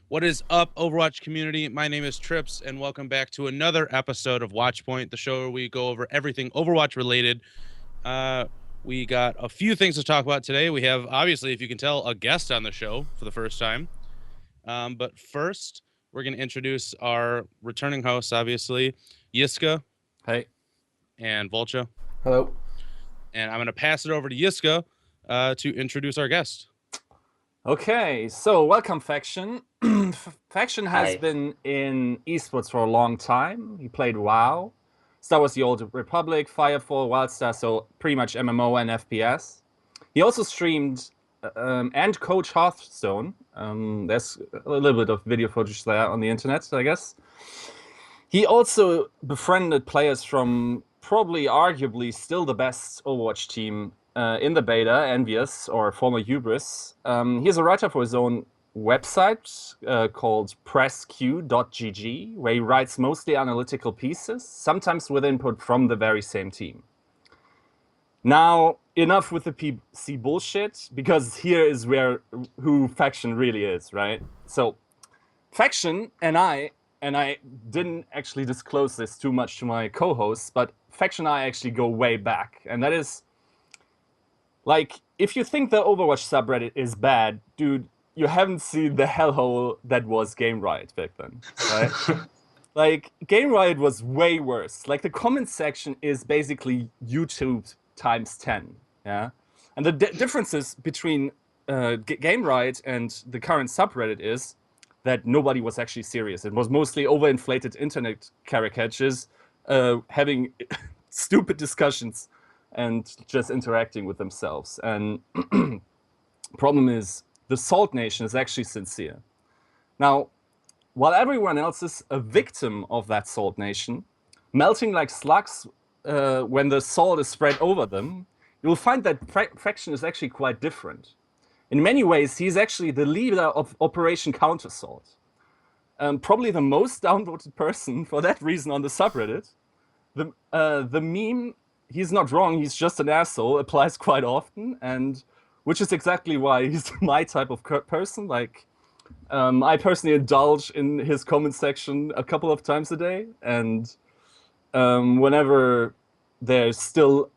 What is up, Overwatch community? My name is Trips, and welcome back to another episode of Watchpoint, the show where we go over everything Overwatch related. We got a few things to talk about today. We have, obviously, if you can tell, a guest on the show for the first time. But first, we're going to introduce our returning hosts, obviously, Yiska. Hey. And Volcha. Hello. And I'm going to pass it over to Yiska to introduce our guest. Okay, so welcome, Faction. Faction has been in esports for a long time. He played WoW, Star Wars: The Old Republic, Firefall, Wildstar, so pretty much MMO and FPS. He also streamed and coached Hearthstone. There's a little bit of video footage there on the internet, I guess. He also befriended players from probably arguably still the best Overwatch team in the beta, Envyus, or former Hubris. He's a writer for his own website called pressq.gg, where he writes mostly analytical pieces, sometimes with input from the very same team. Now, enough with the PC bullshit, because here is who Faction really is, right? So, Faction and I didn't actually disclose this too much to my co-hosts, but Faction and I actually go way back, and that is, like, if you think the Overwatch subreddit is bad, dude, you haven't seen the hellhole that was Game Riot back then, right? Like, Game Riot was way worse. Like, the comment section is basically YouTube times 10, yeah? And the differences between Game Riot and the current subreddit is that nobody was actually serious. It was mostly overinflated internet caricatures having stupid discussions and just interacting with themselves. And problem is, the Salt Nation is actually sincere. Now, while everyone else is a victim of that Salt Nation, melting like slugs when the salt is spread over them, you'll find that Faction is actually quite different. In many ways, he's actually the leader of Operation Countersalt. Probably the most downvoted person for that reason on the subreddit. The meme, he's not wrong, he's just an asshole, applies quite often, and which is exactly why he's my type of person. Like, I personally indulge in his comment section a couple of times a day, and whenever there's still,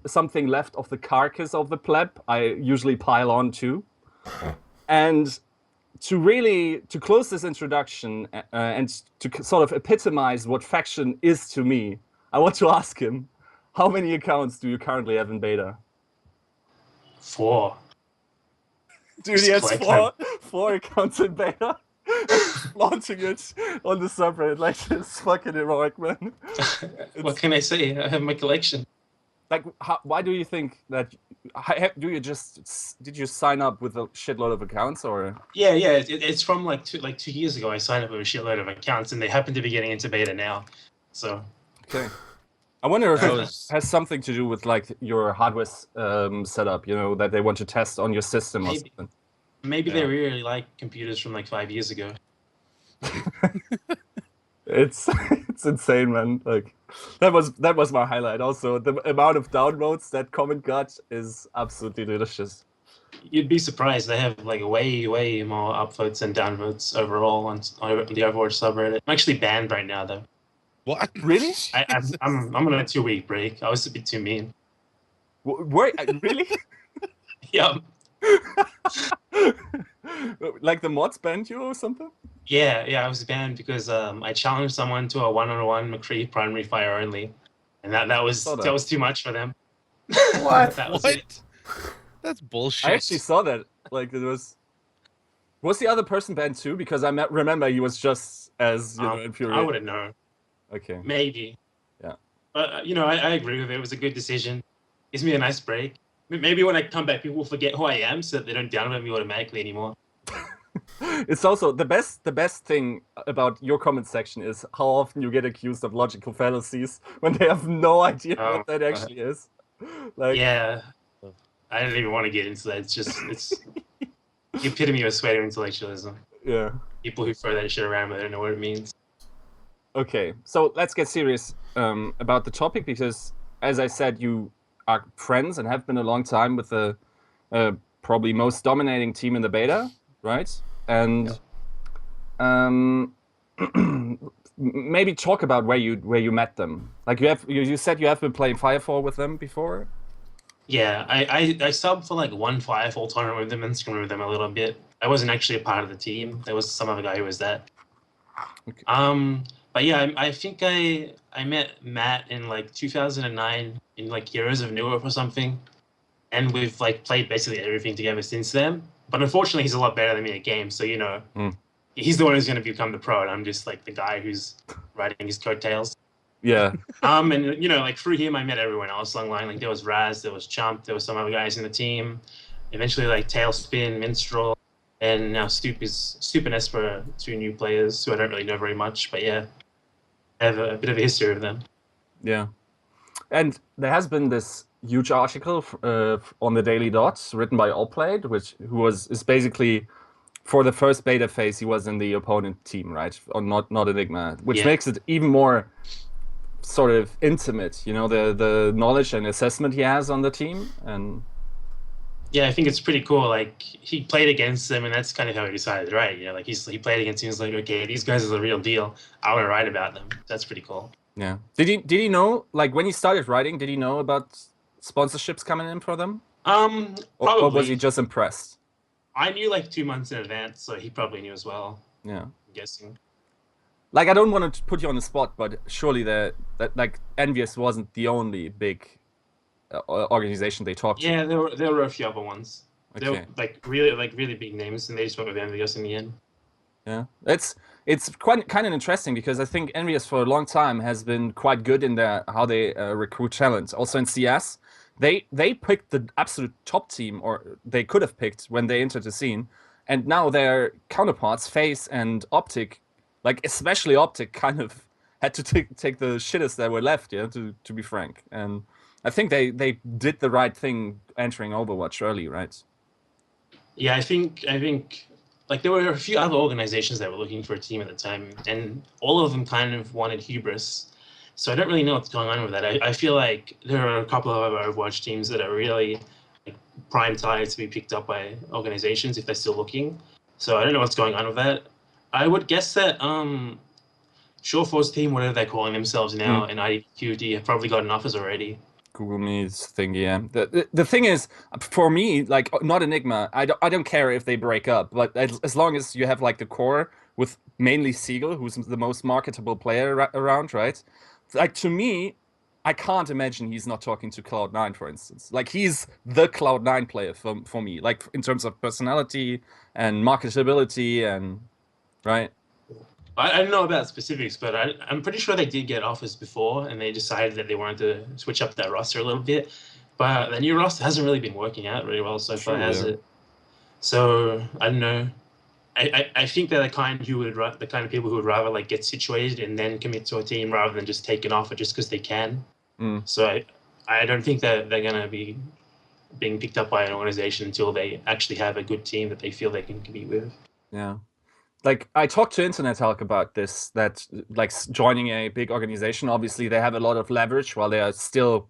something left of the carcass of the pleb, I usually pile on too. And to close this introduction and to sort of epitomize what Faction is to me, I want to ask him, how many accounts do you currently have in beta? 4. Dude, he has four accounts in beta. Launching it on the subreddit, like, it's fucking heroic, man. What can I say? I have my collection. Like, why do you think that? Did you sign up with a shitload of accounts, or? Yeah. It's from like 2 years ago. I signed up with a shitload of accounts, and they happen to be getting into beta now. So. Okay. I wonder if it has something to do with like your hardware setup. That they want to test on your system or something. Maybe they really like computers from like 5 years ago. It's insane, man. Like, that was my highlight. Also, the amount of downvotes that comment got is absolutely delicious. You'd be surprised. They have like way more upvotes and downvotes overall on the Overwatch subreddit. I'm actually banned right now, though. What? Really? I'm on a 2-week break. I was a bit too mean. Wait, really? Yeah. Like the mods banned you or something? Yeah, I was banned because I challenged someone to a 1-on-1 McCree primary fire only, and that was too much for them. What? It. That's bullshit. I actually saw that. Like, it was the other person banned too? Because I remember he was just as infuriated. I wouldn't know. Okay. Maybe. Yeah. But I agree with it. It was a good decision. Gives me a nice break. Maybe when I come back, people will forget who I am, so that they don't downvote me automatically anymore. It's also the best thing about your comment section is how often you get accused of logical fallacies when they have no idea what that actually is. Like, yeah, I don't even want to get into that. It's the epitome of sweaty intellectualism. Yeah. People who throw that shit around but they don't know what it means. Okay, so let's get serious about the topic, because, as I said, you are friends and have been a long time with the probably most dominating team in the beta, right? And maybe talk about where you met them. Like you said you have been playing Firefall with them before. Yeah, I subbed for like one Firefall tournament with them and scrimmed with them a little bit. I wasn't actually a part of the team. There was some other guy who was that. Okay. But yeah, I think I met Matt in like 2009 in like Heroes of Newark or something, and we've like played basically everything together since then. But unfortunately, he's a lot better than me at games, so he's the one who's going to become the pro, and I'm just like the guy who's riding his coattails. Yeah. And like through him, I met everyone else along the line. Like there was Raz, there was Chump, there was some other guys in the team. Eventually, like Talespin, Minstrel, and now Stoop and Esper, 2 new players who I don't really know very much, but yeah, I have a bit of a history of them. Yeah, and there has been this huge article on the Daily Dots written by Allplayed, who is basically for the first beta phase he was in the opponent team, right? Or not Enigma, which makes it even more sort of intimate, the knowledge and assessment he has on the team. And yeah, I think it's pretty cool. Like he played against them, and that's kind of how he decided, right? Like he played against him. He's like, okay, these guys are the real deal. I want to write about them. That's pretty cool. Yeah. Did he know, like when he started writing, did he know about sponsorships coming in for them? Probably. Or was he just impressed? I knew like 2 months in advance, so he probably knew as well. Yeah. I'm guessing. Like I don't want to put you on the spot, but surely that like Envyus wasn't the only big organization they talked to. Yeah, there were a few other ones. Okay. They were really big names, and they just went with Envyus in the end. Yeah, it's quite kind of interesting because I think Envyus for a long time has been quite good in how they recruit talent. Also in CS, they picked the absolute top team, or they could have picked when they entered the scene, and now their counterparts, FaZe and Optic, like especially Optic, kind of had to take the shittest that were left, to be frank. And I think they did the right thing entering Overwatch early, right? Yeah, I think like there were a few other organizations that were looking for a team at the time, and all of them kind of wanted hubris. So I don't really know what's going on with that. I feel like there are a couple of other Overwatch teams that are really like prime time to be picked up by organizations if they're still looking. So I don't know what's going on with that. I would guess that Sureforce team, whatever they're calling themselves now, and IDQD have probably gotten offers already. Google Meets thing, yeah. The thing is, for me, like not Enigma, I don't care if they break up, but as long as you have like the core with mainly Seagull, who's the most marketable player around, right? Like to me, I can't imagine he's not talking to Cloud9, for instance. Like he's the Cloud9 player for me, like in terms of personality and marketability and right. I don't know about specifics, but I'm pretty sure they did get offers before, and they decided that they wanted to switch up that roster a little bit. But the new roster hasn't really been working out really well so far, has it? So I don't know. I think they're the kind of people who would rather like get situated and then commit to a team rather than just take an offer just because they can. So I don't think that they're gonna be being picked up by an organization until they actually have a good team that they feel they can compete with. Yeah. Like I talked to Internet Talk about this, that like joining a big organization, obviously they have a lot of leverage while they are still,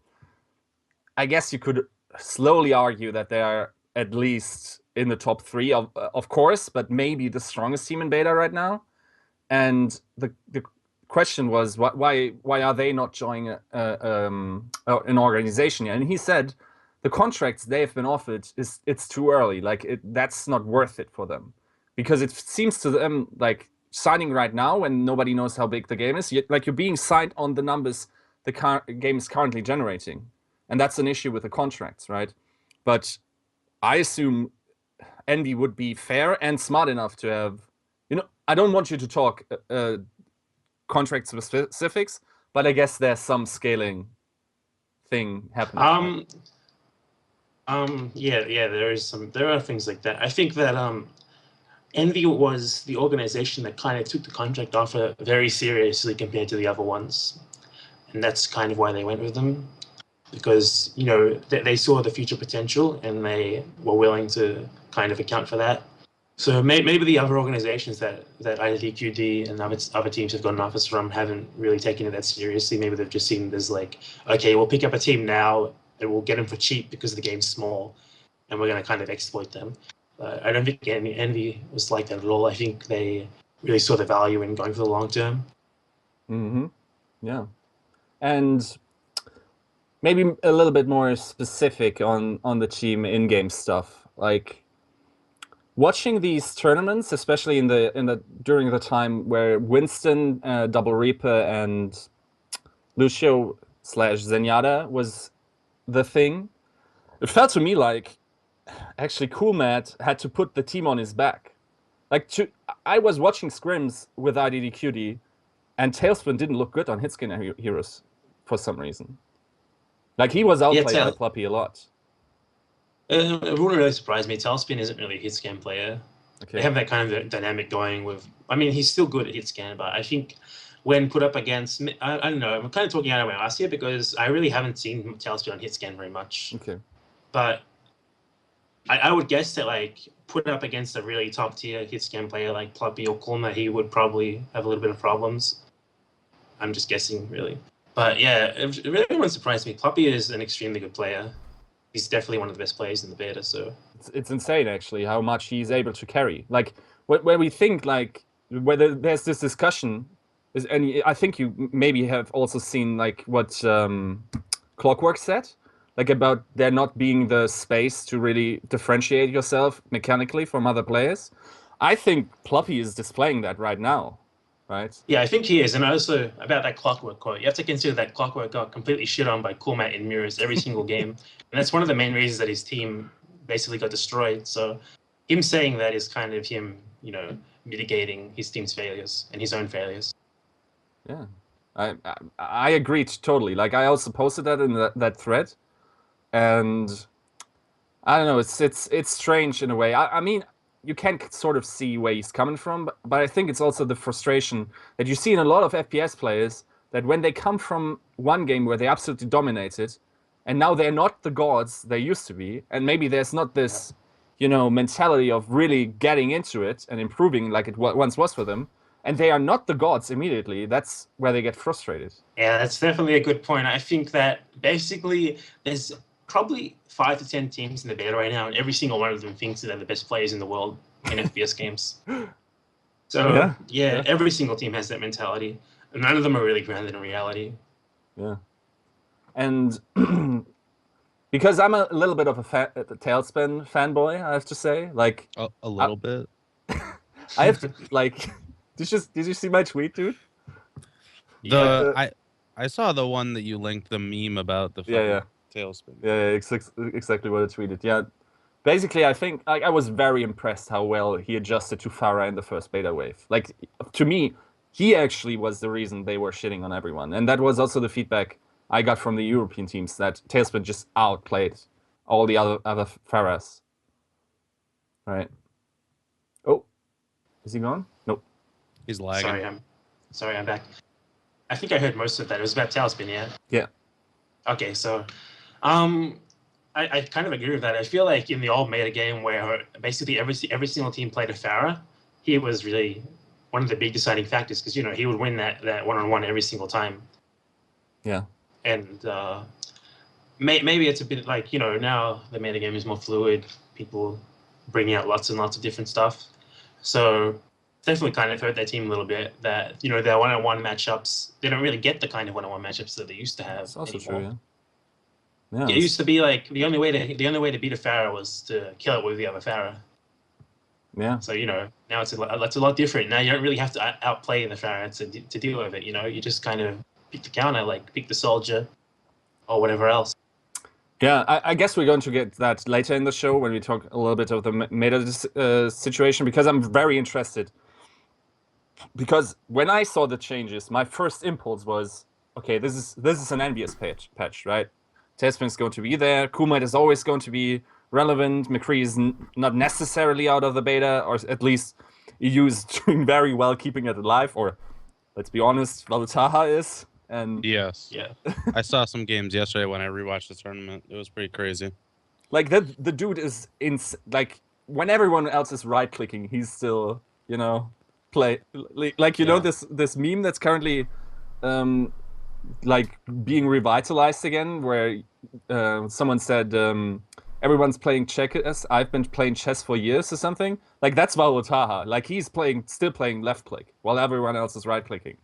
I guess you could slowly argue that they are at least in the top 3 of course, but maybe the strongest team in beta right now. And the question was why are they not joining an organization? And he said the contracts they have been offered it's too early. Like that's not worth it for them. Because it seems to them like signing right now when nobody knows how big the game is, like you're being signed on the numbers the game is currently generating. And that's an issue with the contracts, right? But I assume Envy would be fair and smart enough to have, I don't want you to talk contract specifics, but I guess there's some scaling thing happening. Yeah, there are things like that. I think that Envy was the organization that kind of took the contract offer very seriously compared to the other ones. And that's kind of why they went with them. Because, they saw the future potential and they were willing to kind of account for that. So maybe the other organizations that IDQD and other teams have gotten offers from haven't really taken it that seriously. Maybe they've just seen it as like, okay, we'll pick up a team now and we'll get them for cheap because the game's small and we're going to kind of exploit them. I don't think Envy was like that at all. I think they really saw the value in going for the long term. Mm-hmm. Yeah. And maybe a little bit more specific on the team in-game stuff. Like watching these tournaments, especially in the during the time where Winston, Double Reaper, and Lucio / Zenyatta was the thing. It felt to me like actually Cool Matt had to put the team on his back. Like I was watching scrims with IDDQD, and Talespin didn't look good on hitscan heroes for some reason. Like he was outplayed by Ploppy a lot. It wouldn't really surprise me. Talespin isn't really a hit scan player. Okay. They have that kind of dynamic going with. I mean, he's still good at hit scan, but I think when put up against, I don't know. I'm kind of talking out of my ass here because I really haven't seen Talespin on hit scan very much. Okay. But I would guess that like put up against a really top tier hit scan player like Ploppy or Kulma, he would probably have a little bit of problems. I'm just guessing, really. But yeah, it really wouldn't surprise me. Ploppy is an extremely good player. He's definitely one of the best players in the beta. So it's insane actually how much he's able to carry. Like when we think like whether there's this discussion, and I think you maybe have also seen like what Clockwork said, like about there not being the space to really differentiate yourself mechanically from other players. I think Ploppy is displaying that right now. Right? Yeah, I think he is. And also about that Clockwork quote, you have to consider that Clockwork got completely shit on by Cool Matt in mirrors every single game. And that's one of the main reasons that his team basically got destroyed. So him saying that is kind of him, you know, mitigating his team's failures and his own failures. Yeah, I agree totally. Like I also posted that in that thread. And I don't know, it's strange in a way. I mean, you can sort of see where he's coming from, but I think it's also the frustration that you see in a lot of FPS players that when they come from one game where they absolutely dominated, and now they're not the gods they used to be, and maybe there's not this, you know, mentality of really getting into it and improving like it once was for them, and they are not the gods immediately, that's where they get frustrated. Yeah, that's definitely a good point. I think that basically there's probably 5 to 10 teams in the beta right now, and every single one of them thinks that they're the best players in the world in FPS games. So yeah, every single team has that mentality, and none of them are really grounded in reality. Yeah, and because I'm a little bit of a Talespin fanboy, I have to say, like a little bit. I have to like. Did you see my tweet, dude? I saw the one that you linked, the meme about the Talespin. Yeah, exactly what I tweeted. Yeah, basically, I think I was very impressed how well he adjusted to Pharah in the first beta wave. Like, to me, he actually was the reason they were shitting on everyone, and that was also the feedback I got from the European teams that Talespin just outplayed all the other Pharahs. Right? Oh, is he gone? Nope. He's lagging. Sorry, I'm back. I think I heard most of that. It was about Talespin, yeah? Yeah. Okay, so I kind of agree with that. I feel like in the old meta game where basically every single team played a Pharah, he was really one of the big deciding factors because, you know, he would win that one-on-one every single time. Yeah. And maybe it's a bit like, you know, now the meta game is more fluid. People bringing out lots and lots of different stuff. So definitely kind of hurt their team a little bit that, you know, their one-on-one matchups, they don't really get the kind of one-on-one matchups that they used to have. That's also anymore. true, yeah. It used to be like the only way to beat a Pharah was to kill it with the other Pharah. Yeah. So, you know, now it's a lot different. Now you don't really have to outplay the Pharah to deal with it, you know. You just kind of pick the counter, like pick the soldier or whatever else. Yeah, I guess we're going to get that later in the show when we talk a little bit of the meta situation, because I'm very interested. Because when I saw the changes, my first impulse was, okay, this is an Envyus patch, right? Talespin is going to be there. Kumat is always going to be relevant. McCree is not necessarily out of the beta, or at least EU is doing very well keeping it alive. Or, let's be honest, Valutaha is. And yes, yeah, I saw some games yesterday when I rewatched the tournament. It was pretty crazy. Like the dude is like when everyone else is right clicking, he's still, you know, play like you know this meme that's currently like being revitalized again, where someone said everyone's playing checkers. I've been playing chess for years or something. Like that's Taha. Like he's still playing left click while everyone else is right clicking.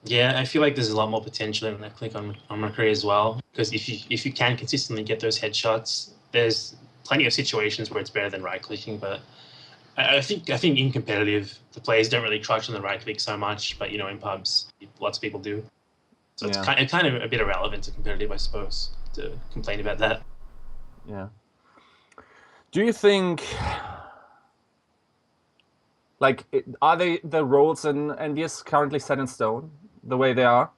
Yeah, I feel like there's a lot more potential in left click on Mercury as well. Because if you can consistently get those headshots, there's plenty of situations where it's better than right clicking. But I think in competitive, the players don't really crouch on the right click so much. But in pubs, lots of people do. So it's kind of a bit irrelevant to competitive, I suppose, to complain about that. Yeah. Do you think, like, are the roles in Envyus currently set in stone the way they are?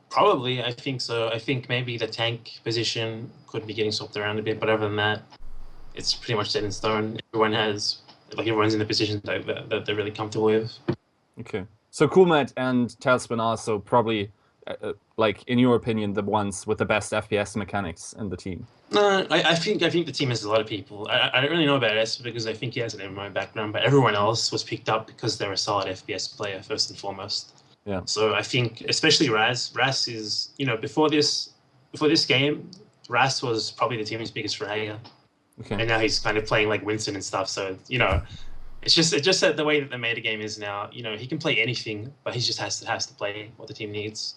Probably, I think so. I think maybe the tank position could be getting swapped around a bit, but other than that, it's pretty much set in stone. Everyone's in the position that they're really comfortable with. Okay. So Coolmat and Talespin are also probably, like, in your opinion, the ones with the best FPS mechanics in the team. No, I think the team has a lot of people. I don't really know about S because I think he has an MMO background, but everyone else was picked up because they're a solid FPS player first and foremost. Yeah. So I think especially Raz is before this game, Raz was probably the team's biggest fragger. Okay. And now he's kind of playing like Winston and stuff. So it's just that the way that the meta game is now. He can play anything, but he just has to play what the team needs.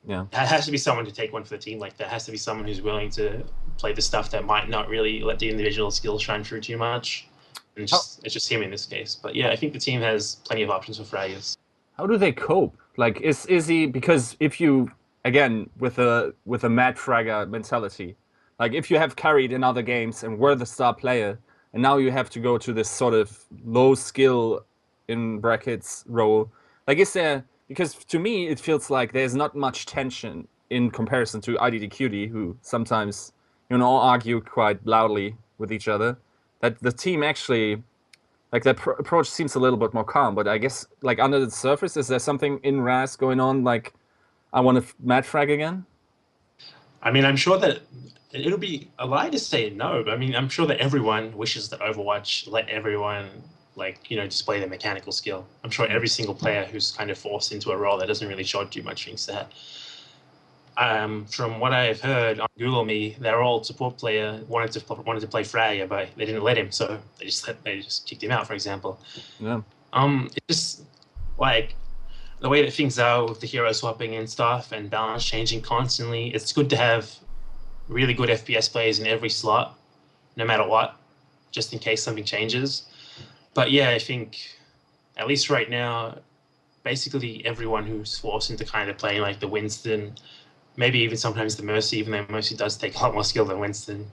Yeah. It has to be someone to take one for the team. Like there has to be someone who's willing to play the stuff that might not really let the individual skills shine through too much. And it's just him in this case. But yeah, I think the team has plenty of options for fraggers. How do they cope? Like, is he, because if you, again, with a mad fragger mentality, like if you have carried in other games and were the star player, and now you have to go to this sort of low skill in brackets role, like is there, because to me it feels like there's not much tension in comparison to IDDQD, who sometimes, argue quite loudly with each other, that the team actually, like the approach seems a little bit more calm, but I guess like under the surface, is there something in Raz going on? Like, I want to mad frag again. I mean, I'm sure that it'll be a lie to say no, but I mean, I'm sure that everyone wishes that Overwatch let everyone display their mechanical skill. I'm sure every single player who's kind of forced into a role that doesn't really show too much thinks that. From what I've heard on Google Me, their old support player wanted to play Fragger, but they didn't let him, so they just kicked him out, for example. Yeah. It's just like the way that things are with the hero swapping and stuff and balance changing constantly. It's good to have really good FPS players in every slot, no matter what, just in case something changes. But yeah, I think at least right now, basically everyone who's forced into kind of playing like the Winston, maybe even sometimes the Mercy, even though Mercy does take a lot more skill than Winston.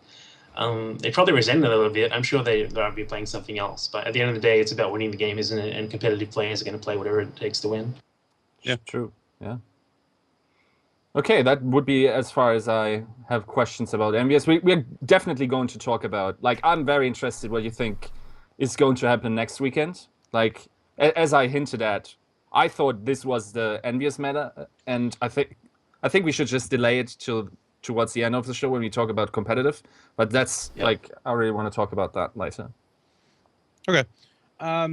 They probably resent it a little bit. I'm sure they'll be playing something else. But at the end of the day, it's about winning the game, isn't it? And competitive players are going to play whatever it takes to win. Yeah, true. Yeah. Okay, that would be as far as I have questions about Envyus. We're definitely going to talk about, like, I'm very interested what you think is going to happen next weekend. Like, as I hinted at, I thought this was the Envyus meta, and I think we should just delay it towards the end of the show when we talk about competitive. But that's like, I really want to talk about that later. Okay.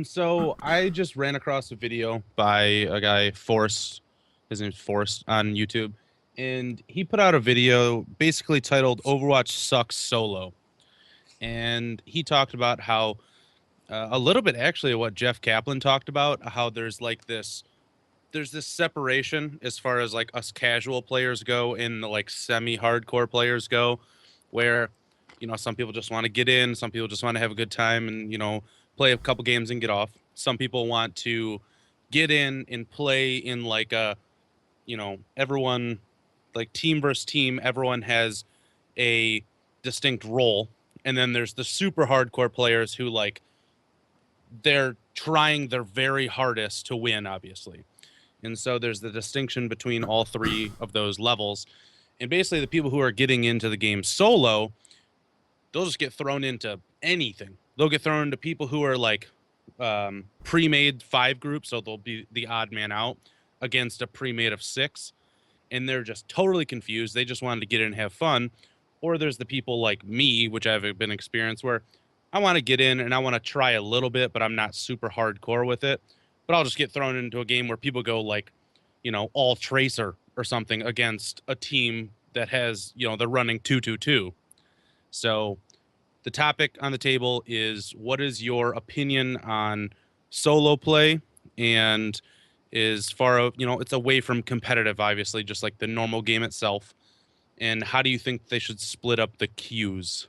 So I just ran across a video by a guy, Force. His name's Force on YouTube. And he put out a video basically titled Overwatch Sucks Solo. And he talked about how a little bit actually what Jeff Kaplan talked about, how there's this separation as far as like us casual players go and the like semi-hardcore players go, where some people just want to get in, some people just want to have a good time and play a couple games and get off. Some people want to get in and play in like a everyone, like team versus team, everyone has a distinct role. And then there's the super hardcore players who like they're trying their very hardest to win, obviously. And so there's the distinction between all three of those levels. And basically the people who are getting into the game solo, they'll just get thrown into anything. They'll get thrown into people who are like pre-made 5 groups, so they'll be the odd man out against a pre-made of 6. And they're just totally confused. They just wanted to get in and have fun. Or there's the people like me, which I've been experienced, where I want to get in and I want to try a little bit, but I'm not super hardcore with it. But I'll just get thrown into a game where people go like, all Tracer or something against a team that has, they're running 2-2-2. So the topic on the table is, what is your opinion on solo play, and is far, it's away from competitive, obviously, just like the normal game itself. And how do you think they should split up the queues?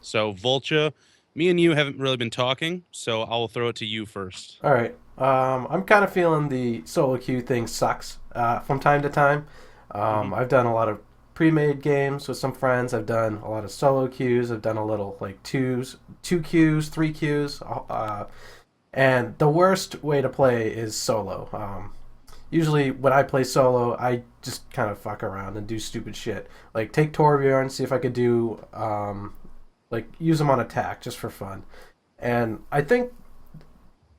So Vulture, me and you haven't really been talking, so I'll throw it to you first. All right. I'm kind of feeling the solo queue thing sucks from time to time. I've done a lot of pre-made games with some friends. I've done a lot of solo queues. I've done a little like two queues, three queues. And the worst way to play is solo. Usually when I play solo, I just kind of fuck around and do stupid shit. Like take Torbjorn, see if I could do like use him on attack just for fun. And I think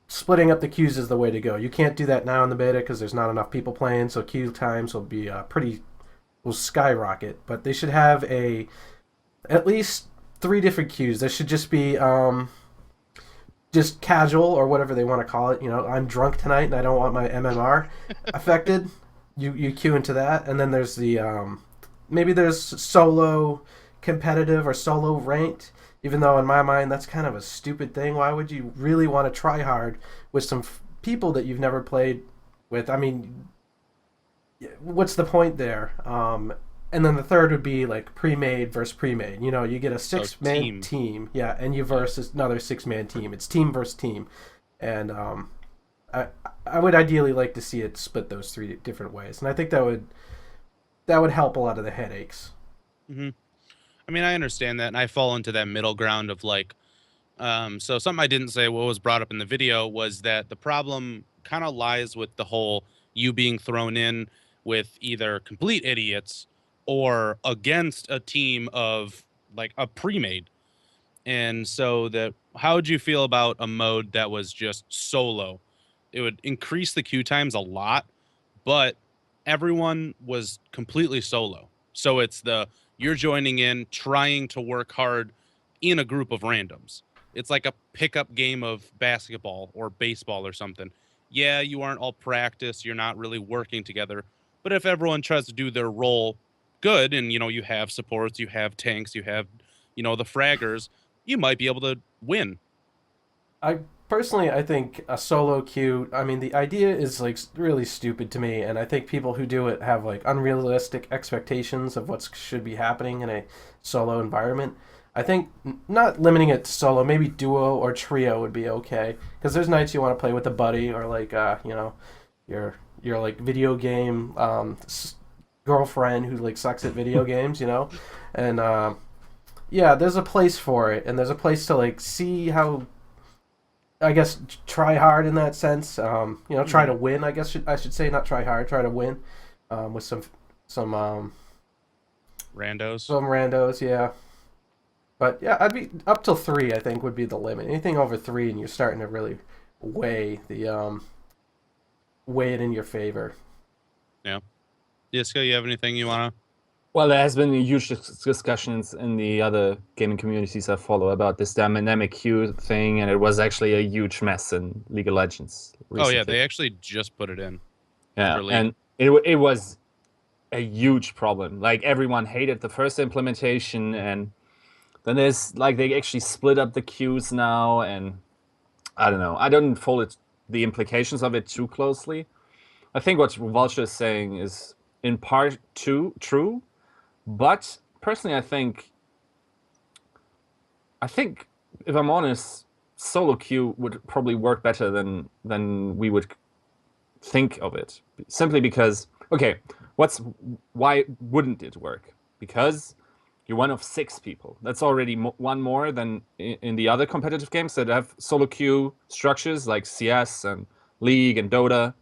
splitting up the queues is the way to go. You can't do that now in the beta because there's not enough people playing, so queue times will be will skyrocket. But they should have at least 3 different queues. There should just be just casual or whatever they want to call it. I'm drunk tonight and I don't want my MMR affected. You queue into that, and then there's the maybe there's solo competitive or solo ranked. Even though in my mind that's kind of a stupid thing. Why would you really want to try hard with some people that you've never played with? I mean, what's the point there? And then the third would be like pre-made versus pre-made. You get a 6-man team, yeah, and you versus another 6-man team. It's team versus team, and I would ideally like to see it split those 3 different ways, and I think that would help a lot of the headaches. Mm-hmm. I mean, I understand that, and I fall into that middle ground of like, so something I didn't say, what was brought up in the video, was that the problem kind of lies with the whole you being thrown in with either complete idiots or against a team of like a pre-made. And so how would you feel about a mode that was just solo? It would increase the queue times a lot, but everyone was completely solo. So it's you're joining in, trying to work hard in a group of randoms. It's like a pickup game of basketball or baseball or something. Yeah, you aren't all practiced. You're not really working together. But if everyone tries to do their role good, and, you have supports, you have tanks, you have, the fraggers, you might be able to win. I think a solo queue, I mean, the idea is like really stupid to me, and I think people who do it have like unrealistic expectations of what should be happening in a solo environment. I think not limiting it to solo, maybe duo or trio would be okay, because there's nights you want to play with a buddy or like your like video game girlfriend who like sucks at video games, and yeah, there's a place for it, and there's a place to like see how, I guess, try hard in that sense. Try to win. I guess I should say, not try hard, try to win, with some randos. Some randos, yeah. But yeah, I'd be up till 3. I think would be the limit. Anything over 3, and you're starting to really weigh it in your favor. Yeah. Disco, you have anything you wanna? Well, there has been huge discussions in the other gaming communities I follow about this dynamic queue thing, and it was actually a huge mess in League of Legends recently. Oh yeah, they actually just put it in. Yeah, and it was a huge problem. Like, everyone hated the first implementation, and then there's like they actually split up the queues now, and I don't know. I don't follow the implications of it too closely. I think what Vulture is saying is in part true. But personally, I think if I'm honest, solo queue would probably work better than we would think of it. Simply because, okay, why wouldn't it work? Because you're one of 6 people. That's already one more than in the other competitive games that have solo queue structures like CS and League and Dota,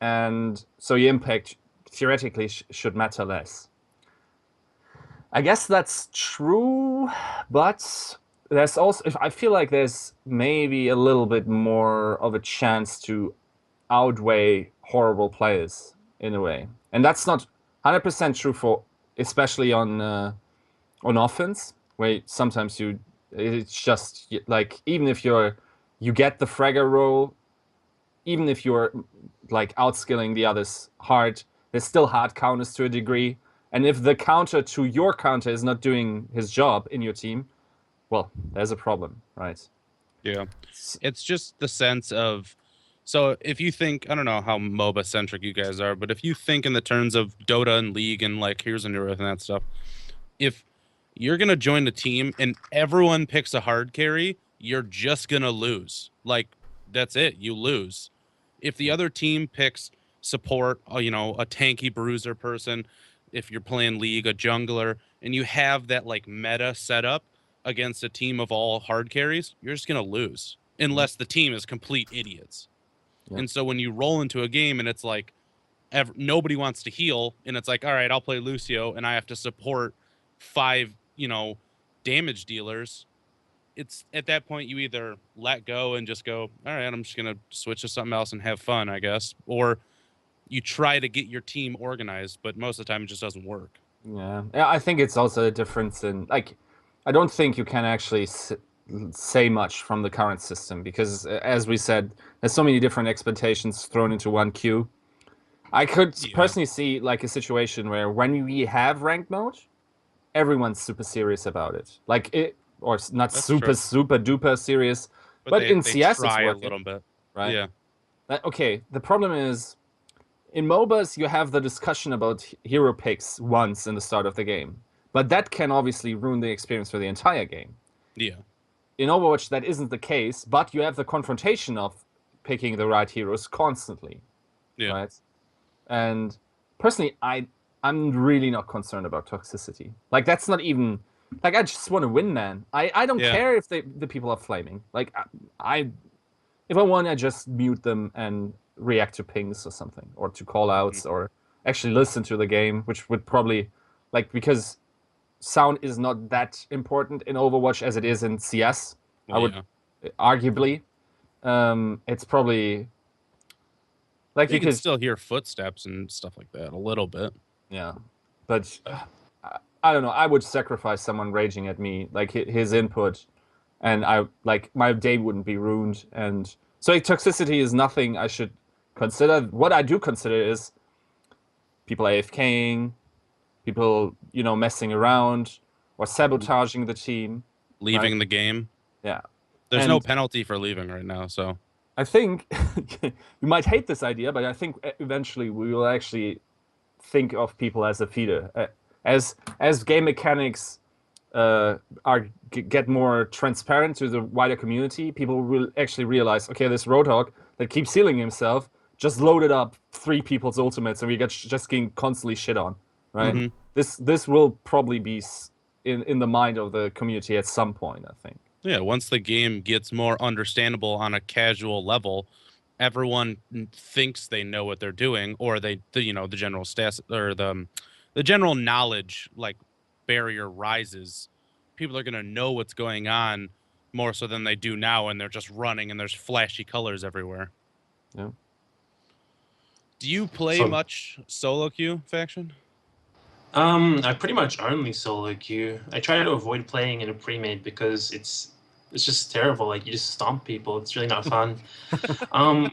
and so your impact theoretically should matter less. I guess that's true, but there's also, I feel like there's maybe a little bit more of a chance to outweigh horrible players in a way, and that's not 100% true for, especially on offense, where sometimes it's just like, even if you get the fragger role, even if you're like outskilling the others hard, there's still hard counters to a degree. And if the counter to your counter is not doing his job in your team, well, there's a problem, right? Yeah. It's just the sense of, so if you think, I don't know how MOBA centric you guys are, but if you think in the terms of Dota and League and like Heroes and Earth and that stuff, if you're going to join a team and everyone picks a hard carry, you're just going to lose. Like, that's it. You lose. If the other team picks support, you know, a tanky bruiser person, if you're playing League, a jungler, and you have that like meta set up against a team of all hard carries, you're just going to lose unless the team is complete idiots. Yeah. And so when you roll into a game and it's like nobody wants to heal, and it's like, all right, I'll play Lucio and I have to support 5, you know, damage dealers. It's at that point you either let go and just go, all right, I'm just going to switch to something else and have fun, I guess. Or you try to get your team organized, but most of the time it just doesn't work. Yeah, I think it's also a difference in, like, I don't think you can actually say much from the current system because, as we said, there's so many different expectations thrown into one queue. I could personally see like a situation where when we have ranked mode, everyone's super serious about it. Like it, or not That's super duper serious, but in CS it's working, a little bit, right? Yeah. Okay. The problem is, in MOBAs you have the discussion about hero picks once in the start of the game, but that can obviously ruin the experience for the entire game. Yeah. In Overwatch that isn't the case, but you have the confrontation of picking the right heroes constantly. Yeah. Right. And personally, I'm really not concerned about toxicity. Like, that's not even... Like, I just want to win, man. I don't care if the people are flaming. Like, if I want, I just mute them and react to pings or something. Or to call-outs, or actually listen to the game, which would probably... Like, because sound is not that important in Overwatch as it is in CS. I would... Arguably. It's probably... Like you can still hear footsteps and stuff like that a little bit. Yeah, but I don't know. I would sacrifice someone raging at me, like his input, and my day wouldn't be ruined. And so toxicity is nothing I should consider. What I do consider is people AFKing, people messing around or sabotaging the team, leaving the game. Yeah, there's no penalty for leaving right now, so. I think you might hate this idea, but I think eventually we will actually think of people as a feeder. As game mechanics get more transparent to the wider community, people will actually realize, okay, this Roadhog that keeps healing himself just loaded up 3 people's ultimates, and we get just getting constantly shit on, right? Mm-hmm. This will probably be in the mind of the community at some point, I think. Yeah, once the game gets more understandable on a casual level, everyone thinks they know what they're doing, or the general stats or the general knowledge like barrier rises. People are going to know what's going on more so than they do now, and they're just running and there's flashy colors everywhere. Yeah. Do you play much solo queue, Faction? I pretty much only solo queue. I try to avoid playing in a pre-made because it's just terrible. Like, you just stomp people. It's really not fun. But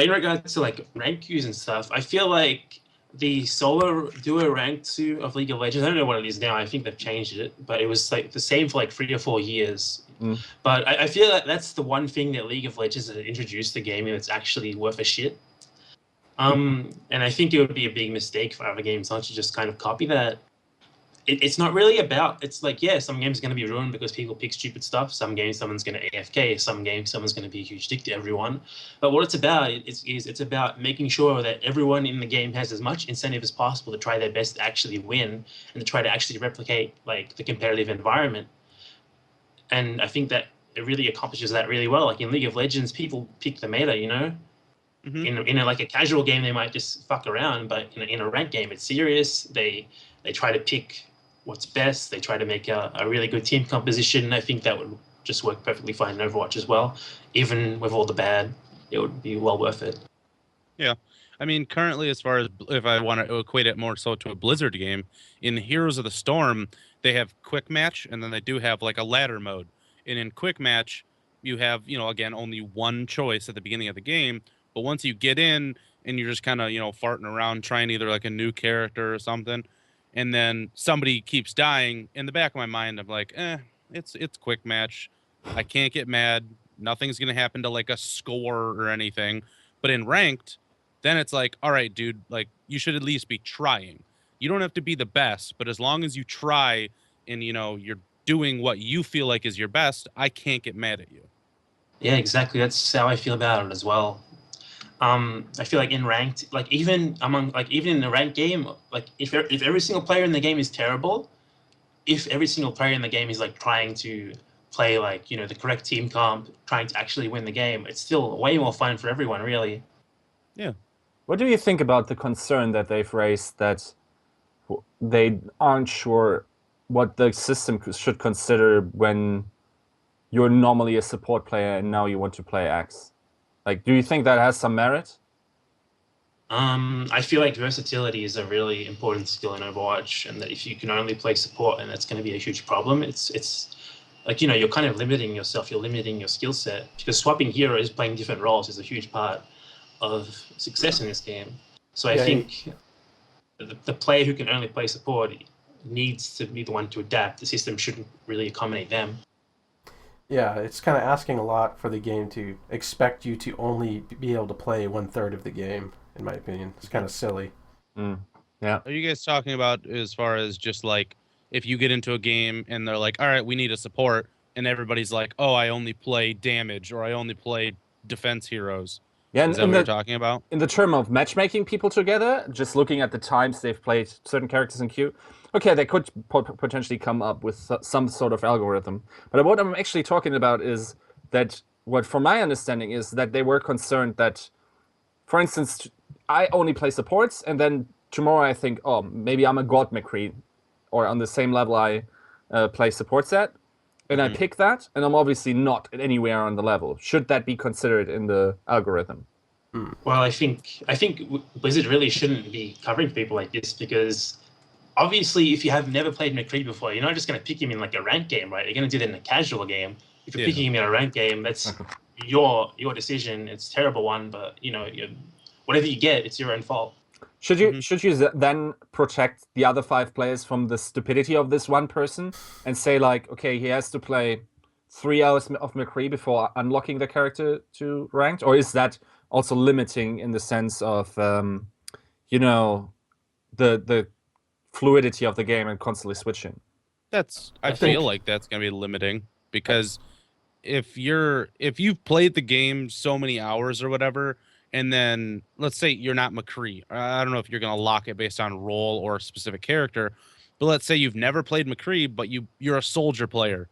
in regards to like rank queues and stuff, I feel like the solo duo ranked queue of League of Legends, I don't know what it is now. I think they've changed it, but it was like the same for like 3 or 4 years. But I feel like that's the one thing that League of Legends has introduced to gaming that's actually worth a shit. And I think it would be a big mistake for other games not to just kind of copy that. It's not really about, it's like, yeah, some games are going to be ruined because people pick stupid stuff. Some games, someone's going to AFK. Some games, someone's going to be a huge dick to everyone. But what it's about is it's about making sure that everyone in the game has as much incentive as possible to try their best to actually win and to try to actually replicate like the competitive environment. And I think that it really accomplishes that really well. Like in League of Legends, people pick the meta, you know? Mm-hmm. In like a casual game, they might just fuck around, but in a ranked game, it's serious. They try to pick what's best. They try to make a really good team composition. I think that would just work perfectly fine in Overwatch as well. Even with all the bad, it would be well worth it. Yeah. I mean, currently, as far as if I want to equate it more so to a Blizzard game, in Heroes of the Storm, they have quick match, and then they do have like a ladder mode. And in quick match, you have, again, only one choice at the beginning of the game. But once you get in and you're just kind of, farting around trying either like a new character or something, and then somebody keeps dying. In the back of my mind, I'm like, it's quick match. I can't get mad. Nothing's gonna happen to like a score or anything. But in ranked, then it's like, all right, dude, like you should at least be trying. You don't have to be the best, but as long as you try and you're doing what you feel like is your best, I can't get mad at you. Yeah, exactly. That's how I feel about it as well. I feel like in ranked, like even in the ranked game, like if every single player in the game is terrible, if every single player in the game is like trying to play like the correct team comp, trying to actually win the game, it's still way more fun for everyone, really. Yeah. What do you think about the concern that they've raised that they aren't sure what the system should consider when you're normally a support player and now you want to play Axe? Like, do you think that has some merit? I feel like versatility is a really important skill in Overwatch, and that if you can only play support, and that's going to be a huge problem. It's like you're kind of limiting yourself. You're limiting your skill set, because swapping heroes, playing different roles, is a huge part of success in this game. So I think the player who can only play support needs to be the one to adapt. The system shouldn't really accommodate them. Yeah, it's kind of asking a lot for the game to expect you to only be able to play 1/3 of the game, in my opinion. It's kind of silly. Yeah. Are you guys talking about as far as just like if you get into a game and they're like, all right, we need a support, and everybody's like, oh, I only play damage or I only play defense heroes? Yeah, is that what you're talking about? In the term of matchmaking people together, just looking at the times they've played certain characters in queue, okay, they could potentially come up with some sort of algorithm. But what I'm actually talking about is that what, from my understanding, is that they were concerned that, for instance, I only play supports, and then tomorrow I think, oh, maybe I'm a God McCree, or on the same level I play support set, and I pick that, and I'm obviously not anywhere on the level. Should that be considered in the algorithm? Well, I think Blizzard really shouldn't be covering people like this, because obviously if you have never played McCree before, you're not just going to pick him in like a ranked game, right? You're going to do that in a casual game. If you're picking him in a ranked game, that's your decision. It's a terrible one, but whatever you get, it's your own fault. Should you then protect the other 5 players from the stupidity of this one person and say like, okay, he has to play 3 hours of McCree before unlocking the character to ranked? Or is that also limiting in the sense of the fluidity of the game and constantly switching? I feel like that's gonna be limiting, because if you've played the game so many hours or whatever, and then let's say you're not McCree. I don't know if you're gonna lock it based on role or a specific character, but let's say you've never played McCree, but you're a soldier player,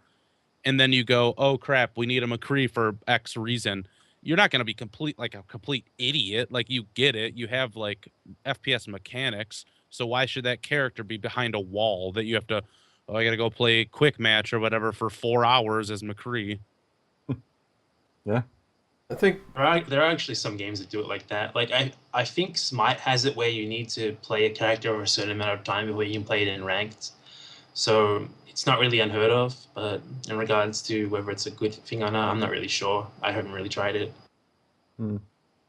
and then you go, oh crap, we need a McCree for X reason. You're not gonna be a complete idiot. Like, you get it. You have like FPS mechanics, so why should that character be behind a wall that you have to? Oh, I gotta go play quick match or whatever for 4 hours as McCree. Yeah. I think there are actually some games that do it like that. Like I think Smite has it where you need to play a character over a certain amount of time before you can play it in ranked. So it's not really unheard of, but in regards to whether it's a good thing or not, I'm not really sure. I haven't really tried it.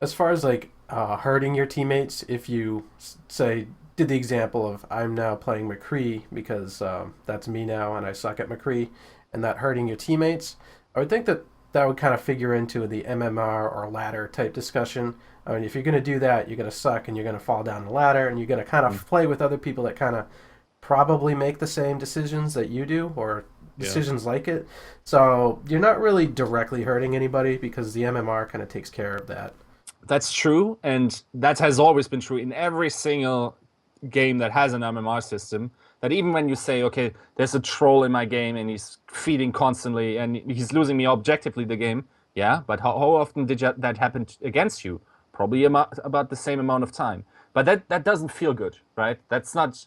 as far as like hurting your teammates, if you say did the example of I'm now playing McCree because that's me now and I suck at McCree, and that hurting your teammates, I would think that would kind of figure into the MMR or ladder type discussion. I mean, if you're going to do that, you're going to suck and you're going to fall down the ladder, and you're going to kind of play with other people that kind of probably make the same decisions that you do, or decisions like it. So you're not really directly hurting anybody, because the MMR kind of takes care of that. That's true, and that has always been true in every single game that has an MMR system. That even when you say, okay, there's a troll in my game and he's feeding constantly and he's losing me objectively the game, yeah, but how often did that happen against you? Probably about the same amount of time. But that doesn't feel good, right? That's not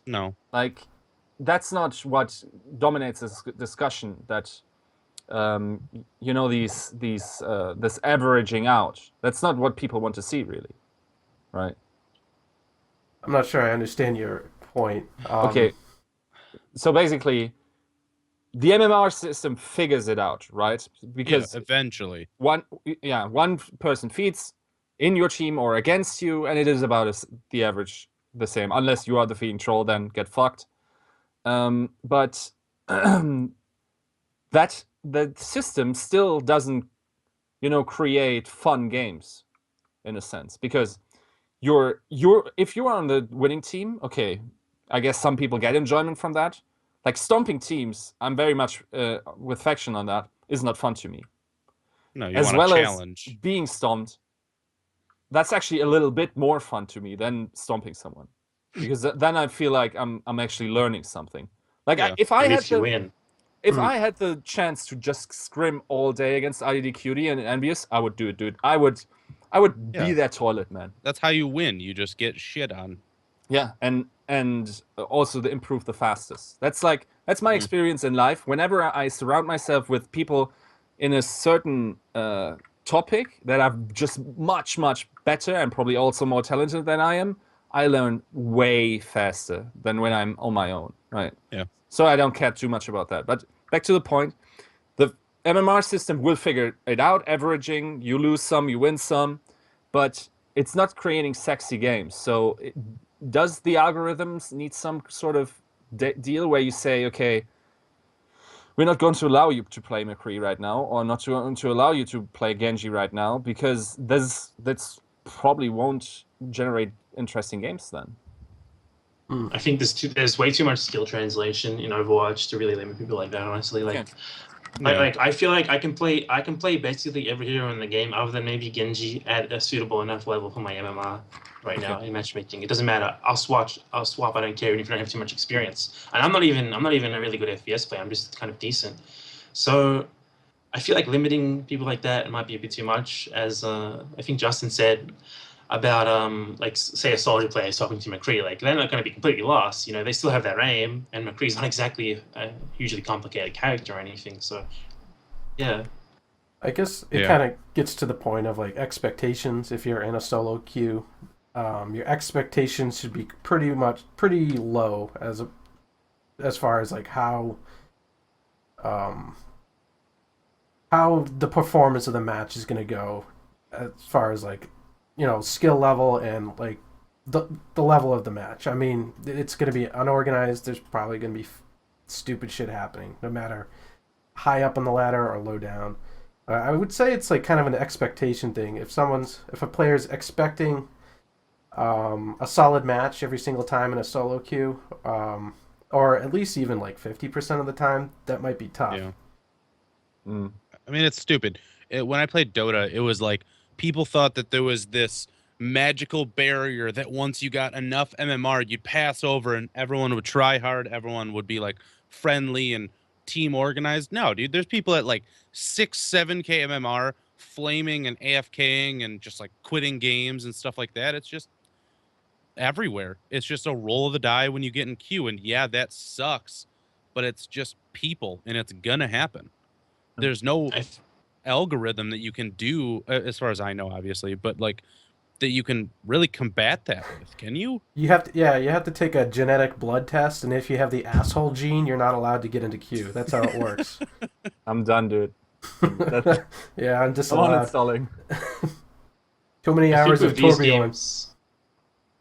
that's not what dominates this discussion. That this averaging out. That's not what people want to see, really, right? I'm not sure I understand your point. Okay. So basically, the MMR system figures it out, right? Because eventually, one person feeds. in your team or against you, and it is about the average the same. Unless you are defeating troll, then get fucked. But that the system still doesn't, create fun games, in a sense, because if you are on the winning team, okay, I guess some people get enjoyment from that. Like stomping teams, I'm very much with Faction on that. Is not fun to me. No, you as want well a challenge. As being stomped, that's actually a little bit more fun to me than stomping someone, because then I feel like I'm actually learning something. Like if I had the chance to just scrim all day against IDD Cutie and Envyus, I would do it, dude. I would be that toilet, man. That's how you win. You just get shit on. Yeah, and also to improve the fastest. That's my experience in life. Whenever I surround myself with people in a certain topic that are just much, much better and probably also more talented than I am, I learn way faster than when I'm on my own, right? Yeah. So I don't care too much about that. But back to the point, the MMR system will figure it out, averaging, you lose some, you win some, but it's not creating sexy games. So does the algorithms need some sort of deal where you say, okay, we're not going to allow you to play McCree right now, or not going to allow you to play Genji right now, because that's probably won't generate interesting games then. I think there's way too much skill translation in Overwatch to really limit people like that. Honestly, I feel like I can play basically every hero in the game other than maybe Genji at a suitable enough level for my MMR right now in matchmaking. It doesn't matter. I'll swap. I don't care even if I don't have too much experience. And I'm not even a really good FPS player. I'm just kind of decent. So I feel like limiting people like that might be a bit too much. As I think Justin said about like say a soldier player is talking to McCree, like they're not going to be completely lost. They still have their aim, and McCree's not exactly a hugely complicated character or anything. So yeah, I guess it kind of gets to the point of like expectations. If you're in a solo queue, your expectations should be pretty low as far as like how the performance of the match is going to go, as far as like skill level and like the level of the match. I mean, it's going to be unorganized. There's probably going to be stupid shit happening, no matter high up on the ladder or low down. I would say it's like kind of an expectation thing. If a player's expecting a solid match every single time in a solo queue, or at least even like 50% of the time, that might be tough. Yeah. I mean, it's stupid. When I played Dota, it was like people thought that there was this magical barrier that once you got enough MMR, you'd pass over and everyone would try hard. Everyone would be like friendly and team organized. No, dude, there's people at like 6-7k MMR flaming and AFKing and just like quitting games and stuff like that. It's just everywhere. It's just a roll of the die when you get in queue. And yeah, that sucks, but it's just people and it's gonna happen. There's no algorithm that you can do, as far as I know, obviously, but like that you can really combat that with. Can you? You have to take a genetic blood test, and if you have the asshole gene, you're not allowed to get into queue. That's how it works. I'm done, dude. Yeah, I'm disallowed. Uninstalling. Too many hours of turbulence.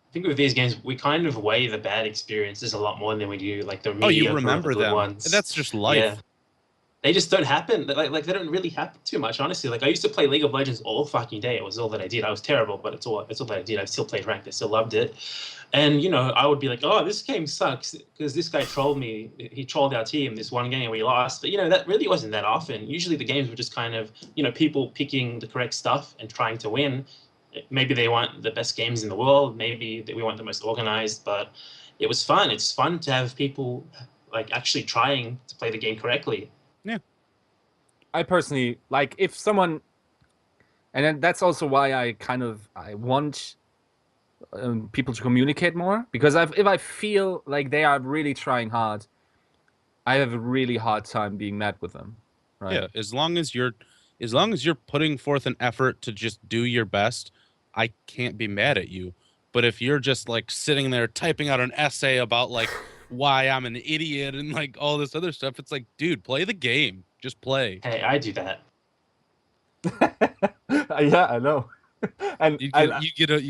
I think with these games, we kind of weigh the bad experiences a lot more than we do like the mediocre you remember or the good them. ones. That's just life. Yeah. They just don't happen. Like they don't really happen too much, honestly. Like I used to play League of Legends all fucking day. It was all that I did. I was terrible, but it's all that I did. I still played ranked. I still loved it. And I would be like, oh, this game sucks because this guy trolled me. He trolled our team this one game and we lost. But that really wasn't that often. Usually the games were just kind of people picking the correct stuff and trying to win. Maybe they want the best games in the world. Maybe we want the most organized. But it was fun. It's fun to have people like actually trying to play the game correctly. Yeah. I personally like if someone, and then that's also why I want people to communicate more, because if I feel like they are really trying hard, I have a really hard time being mad with them. Right? Yeah, as long as you're putting forth an effort to just do your best, I can't be mad at you. But if you're just like sitting there typing out an essay about like why I'm an idiot and like all this other stuff, it's like, dude, play the game. Just play. Hey, I do that. Yeah, I know. And You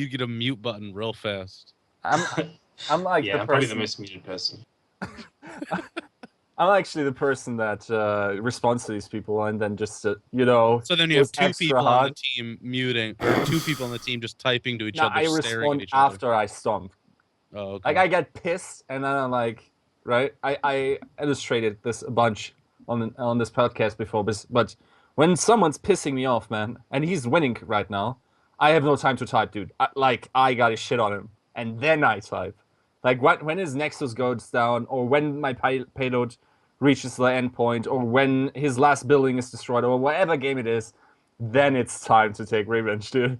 get a mute button real fast. I'm like yeah, the I'm probably person. the most muted person. I'm actually the person that responds to these people and then just So then you have goes 2 extra people on the hard. team muting, or 2 people on the team just typing to each No, other, I staring at respond each other. after I stomp. Oh, okay. Like I get pissed and then I'm like, right? I illustrated this a bunch on this podcast before, but when someone's pissing me off, man, and he's winning right now, I have no time to type, dude. I got to shit on him, and then I type. Like when his Nexus goes down, or when my payload reaches the endpoint, or when his last building is destroyed, or whatever game it is, then it's time to take revenge, dude.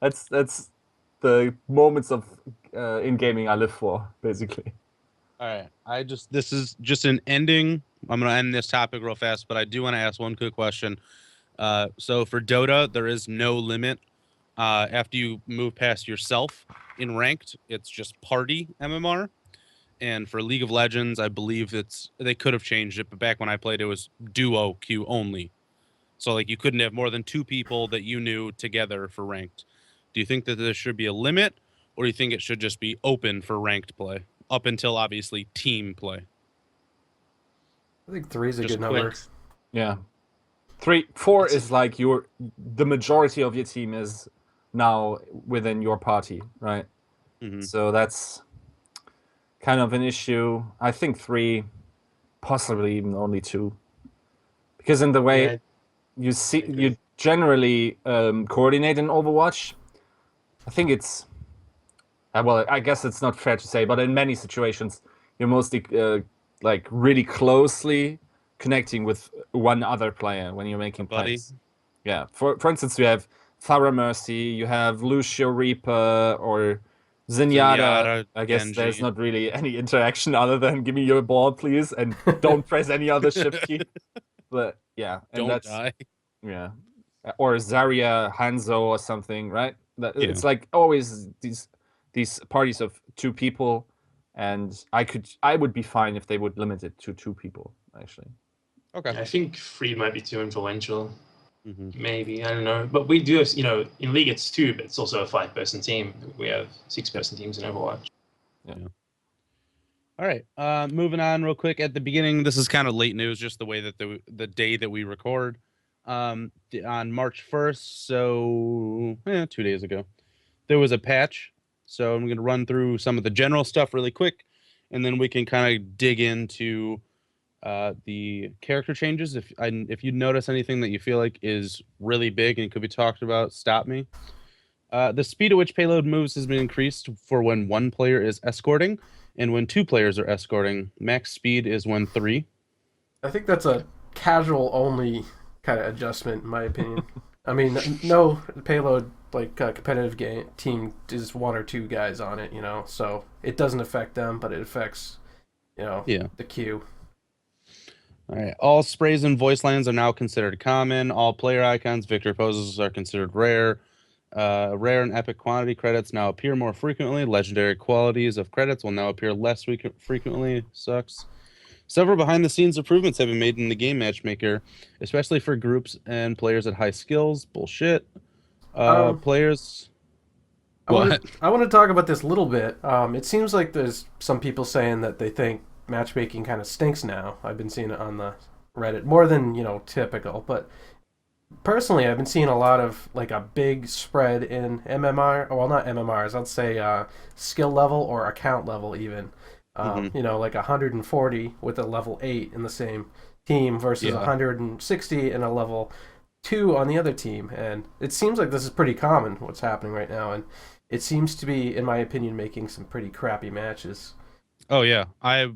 That's the moments of in gaming I live for, basically. All right. This is just an ending. I'm going to end this topic real fast, but I do want to ask one quick question. So for Dota, there is no limit. After you move past yourself in ranked, it's just party MMR. And for League of Legends, I believe they could have changed it, but back when I played, it was duo queue only. So like you couldn't have more than 2 people that you knew together for ranked. Do you think that there should be a limit, or do you think it should just be open for ranked play up until obviously team play? I think 3 is a Just good number. quick. Yeah. 4 is like the majority of your team is now within your party, right? Mm-hmm. So that's kind of an issue. I think 3, possibly even only 2, because in the way you generally coordinate in Overwatch, I think it's well, I guess it's not fair to say, but in many situations you're mostly like really closely connecting with one other player when you're making plays. Yeah. For instance, you have Thara Mercy, you have Lucio Reaper, or Zenyatta. I guess Genji. There's not really any interaction other than give me your ball, please, and don't press any other shift key. But yeah, and Don't die. Yeah. Or Zarya, Hanzo, or something, right? It's like always these parties of 2 people, and I would be fine if they would limit it to 2 people, actually. Okay. I think 3 might be too influential. Mm-hmm. Maybe, I don't know. But we do have, in League it's 2, but it's also a 5-person team. We have 6-person teams in Overwatch. Yeah. All right. Moving on real quick. At the beginning, this is kind of late news, just the way that the day that we record. On March 1st, so 2 days ago, there was a patch. So I'm going to run through some of the general stuff really quick, and then we can kind of dig into the character changes. If you notice anything that you feel like is really big and could be talked about, stop me. The speed at which payload moves has been increased for when 1 player is escorting, and when 2 players are escorting. Max speed is when 3. I think that's a casual only kind of adjustment, in my opinion. I mean, no payload competitive game team is 1 or 2 guys on it, so it doesn't affect them, but it affects the queue. All right. All sprays and voice lines are now considered common. All player icons, victory poses are considered rare. Rare and epic quantity credits now appear more frequently. Legendary qualities of credits will now appear less frequently. Sucks. Several behind-the-scenes improvements have been made in the game Matchmaker, especially for groups and players at high skills. Bullshit. Players... I want to talk about this a little bit. It seems like there's some people saying that they think matchmaking kind of stinks now. I've been seeing it on the Reddit more than typical, but personally I've been seeing a lot of a big spread in MMR. Well, not MMRs. I'd say skill level or account level even. Like 140 with a level 8 in the same team versus 160 in a level 2 on the other team, and it seems like this is pretty common what's happening right now, and it seems to be, in my opinion, making some pretty crappy matches. Oh yeah, I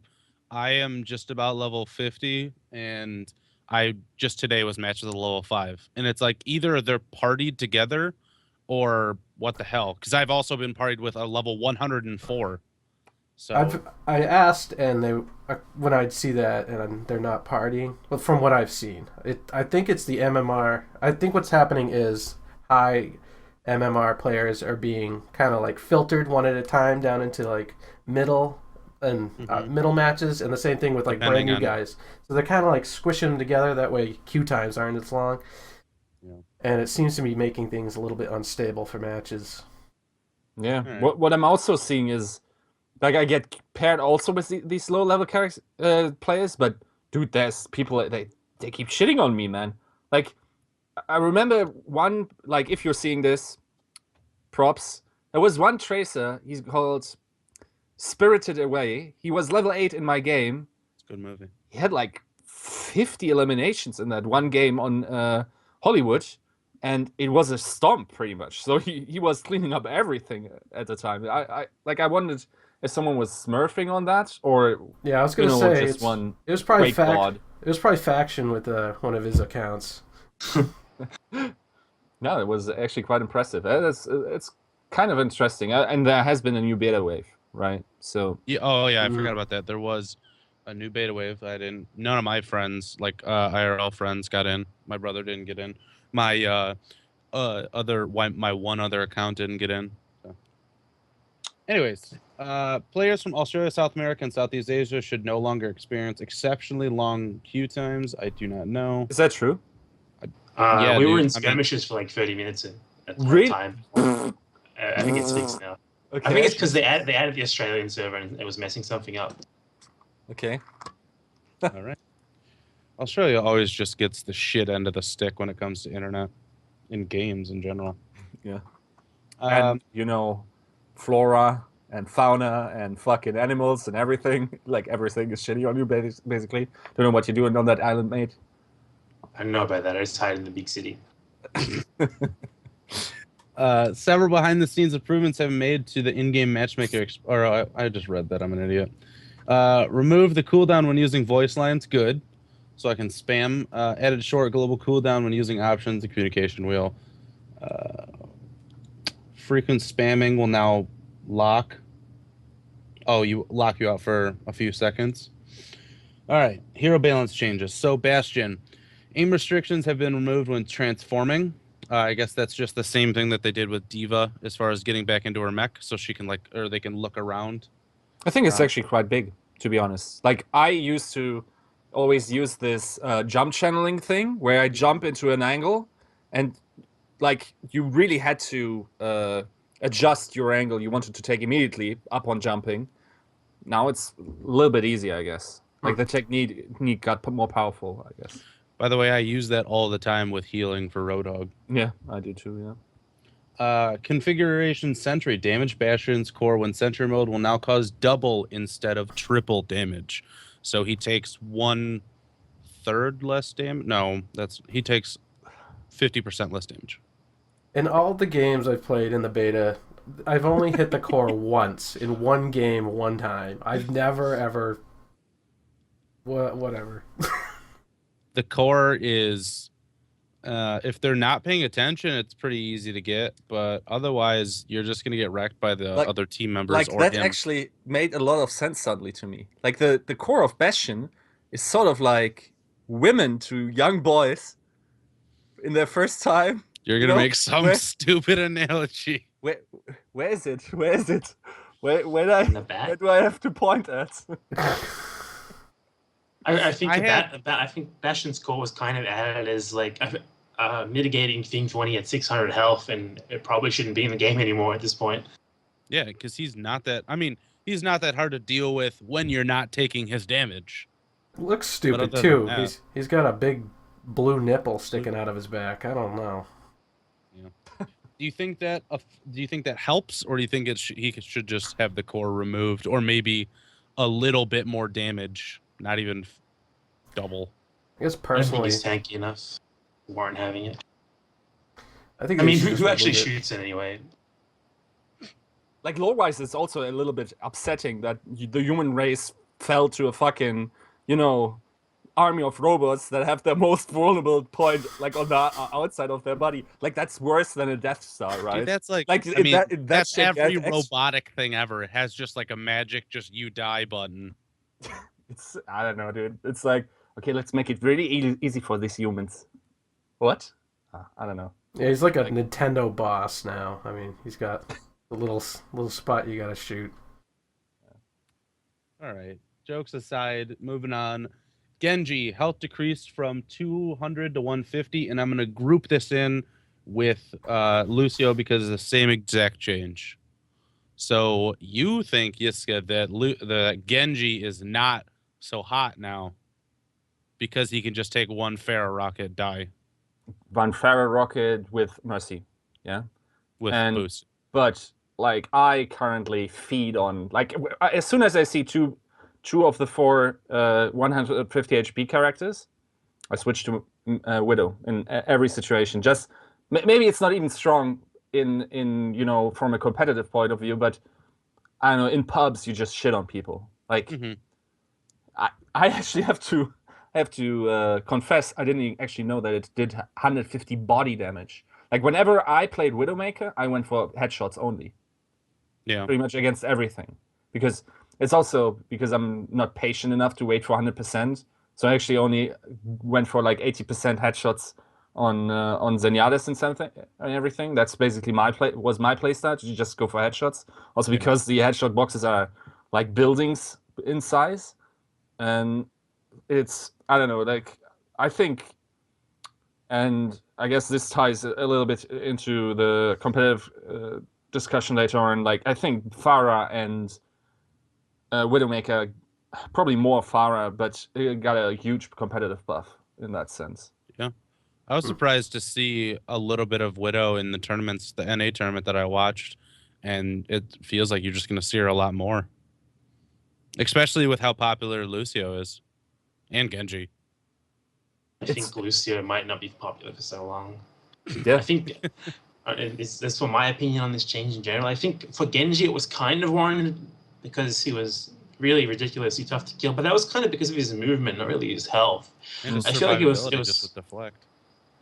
am just about level 50, and I just today was matched with a level 5, and it's like either they're partied together or what the hell, because I've also been partied with a level 104. So I asked, and they when I'd see that, and they're not partying. But from what I've seen, I think it's the MMR. I think what's happening is high MMR players are being kind of filtered one at a time down into middle and middle matches, and the same thing with brand new guys. So they're kind of squishing them together. That way, queue times aren't as long. Yeah. and it seems to be making things a little bit unstable for matches. Yeah. Right. What I'm also seeing is, like, I get paired also with these low level players, but dude, there's people they keep shitting on me, man. Like, I remember one, like, if you're seeing this, props. There was one tracer. He's called Spirited Away. He was level 8 in my game. It's a good movie. He had like 50 eliminations in that one game on Hollywood, and it was a stomp pretty much. So he was cleaning up everything at the time. I wondered if someone was smurfing on that, or Yeah, I was gonna say just one. it was probably great god. It was probably faction with one of his accounts. No, it was actually quite impressive. It's kind of interesting, and there has been a new beta wave, right? So Yeah. Oh yeah, I forgot about that. There was a new beta wave. None of my friends, like IRL friends, got in. My brother didn't get in. My my one other account didn't get in. So. Anyways, players from Australia, South America, and Southeast Asia should no longer experience exceptionally long queue times. I do not know. is that true? Yeah, we were dude, in skirmishes for like 30 minutes at the Really? time. I think it's fixed now. Okay. I think it's because they added the Australian server and it was messing something up. Okay. All right. Australia always just gets the shit end of the stick when it comes to internet in games in general. Yeah. And flora and fauna and fucking animals and everything. Like, everything is shitty on you, basically. Don't know what you're doing on that island, mate. I don't know about that. I just hide in the big city. Several behind-the-scenes improvements have been made to the in-game matchmaker. I just read that. I'm an idiot. Remove the cooldown when using voice lines. Good. So I can spam. Added short global cooldown when using options. The communication wheel. Frequent spamming will now lock. Oh, lock you out for a few seconds. All right. Hero balance changes. So Bastion. Aim restrictions have been removed when transforming. I guess that's just the same thing that they did with Diva as far as getting back into her mech, so she can they can look around. I think it's actually quite big, to be honest. Like, I used to always use this jump channeling thing where I jump into an angle, and like, you really had to adjust your angle you wanted to take immediately upon jumping. Now it's a little bit easier, I guess. Like, the technique got more powerful, I guess. By the way, I use that all the time with healing for Roadhog. Yeah, I do too, yeah. Configuration Sentry. Damage Bastion's core when Sentry mode will now cause double instead of triple damage. So he takes 1/3 less damage. No, he takes 50% less damage. In all the games I've played in the beta, I've only hit the core once in one game, one time. I've never ever. Whatever. The core is, if they're not paying attention, it's pretty easy to get. But otherwise, you're just gonna get wrecked by the other team members. Like, or that him. actually made a lot of sense suddenly to me. Like, the core of Bastion is sort of like women to young boys in their first time. You're gonna make some stupid analogy. Where is it? Where is it? Where do I have to point at? I think Bastion's core was kind of added as like a mitigating thing for when he had 600 health, and it probably shouldn't be in the game anymore at this point. Yeah, because he's not that hard to deal with when you're not taking his damage. Looks stupid too. He's got a big blue nipple sticking out of his back. I don't know. Yeah. Do you think that helps, or do you think he should just have the core removed, or maybe a little bit more damage? Not even double. I guess personally, I think he's tanky enough. Weren't having it. I think. I mean, who actually shoots it anyway? Like, lore-wise, it's also a little bit upsetting that the human race fell to a fucking, army of robots that have their most vulnerable point, like, on the outside of their body. Like, that's worse than a Death Star, right? Dude, that's that's every robotic thing ever. It has just like a magic, just you die button. I don't know, dude. It's like, okay, let's make it really easy for these humans. What? I don't know. Yeah, he's like a Nintendo boss now. I mean, he's got a little spot you gotta shoot. All right. Jokes aside, moving on. Genji, health decreased from 200 to 150, and I'm going to group this in with Lucio because it's the same exact change. So you think, Yiska, that the Genji is not so hot now because he can just take one Pharah rocket, die. One Pharah rocket with Mercy, yeah? With boost. But, like, I currently feed on... Like, as soon as I see two of the 4 150 HP characters, I switch to Widow in every situation. Just maybe it's not even strong in you know, from a competitive point of view, but I don't know, in pubs you just shit on people. Like I actually have to confess, I didn't actually know that it did 150 body damage. Like whenever I played Widowmaker, I went for headshots only. Yeah. Pretty much against everything. Because it's also because I'm not patient enough to wait for 100%. So I actually only went for like 80% headshots on Zenyatta and something and everything. That's basically my playstyle. You just go for headshots. Also because the headshot boxes are like buildings in size, and it's, I don't know, like I think, and I guess this ties a little bit into the competitive discussion later on. Like I think Pharah and Widowmaker, probably more Pharah, but it got a huge competitive buff in that sense. Yeah. I was surprised to see a little bit of Widow in the tournaments, the NA tournament that I watched, and it feels like you're just going to see her a lot more. Especially with how popular Lucio is. And Genji. I think Lucio might not be popular for so long. Yeah. I think that's for my opinion on this change in general. I think for Genji it was kind of warranted because he was really ridiculously tough to kill, but that was kind of because of his movement, not really his health. And his I feel like it was just with deflect.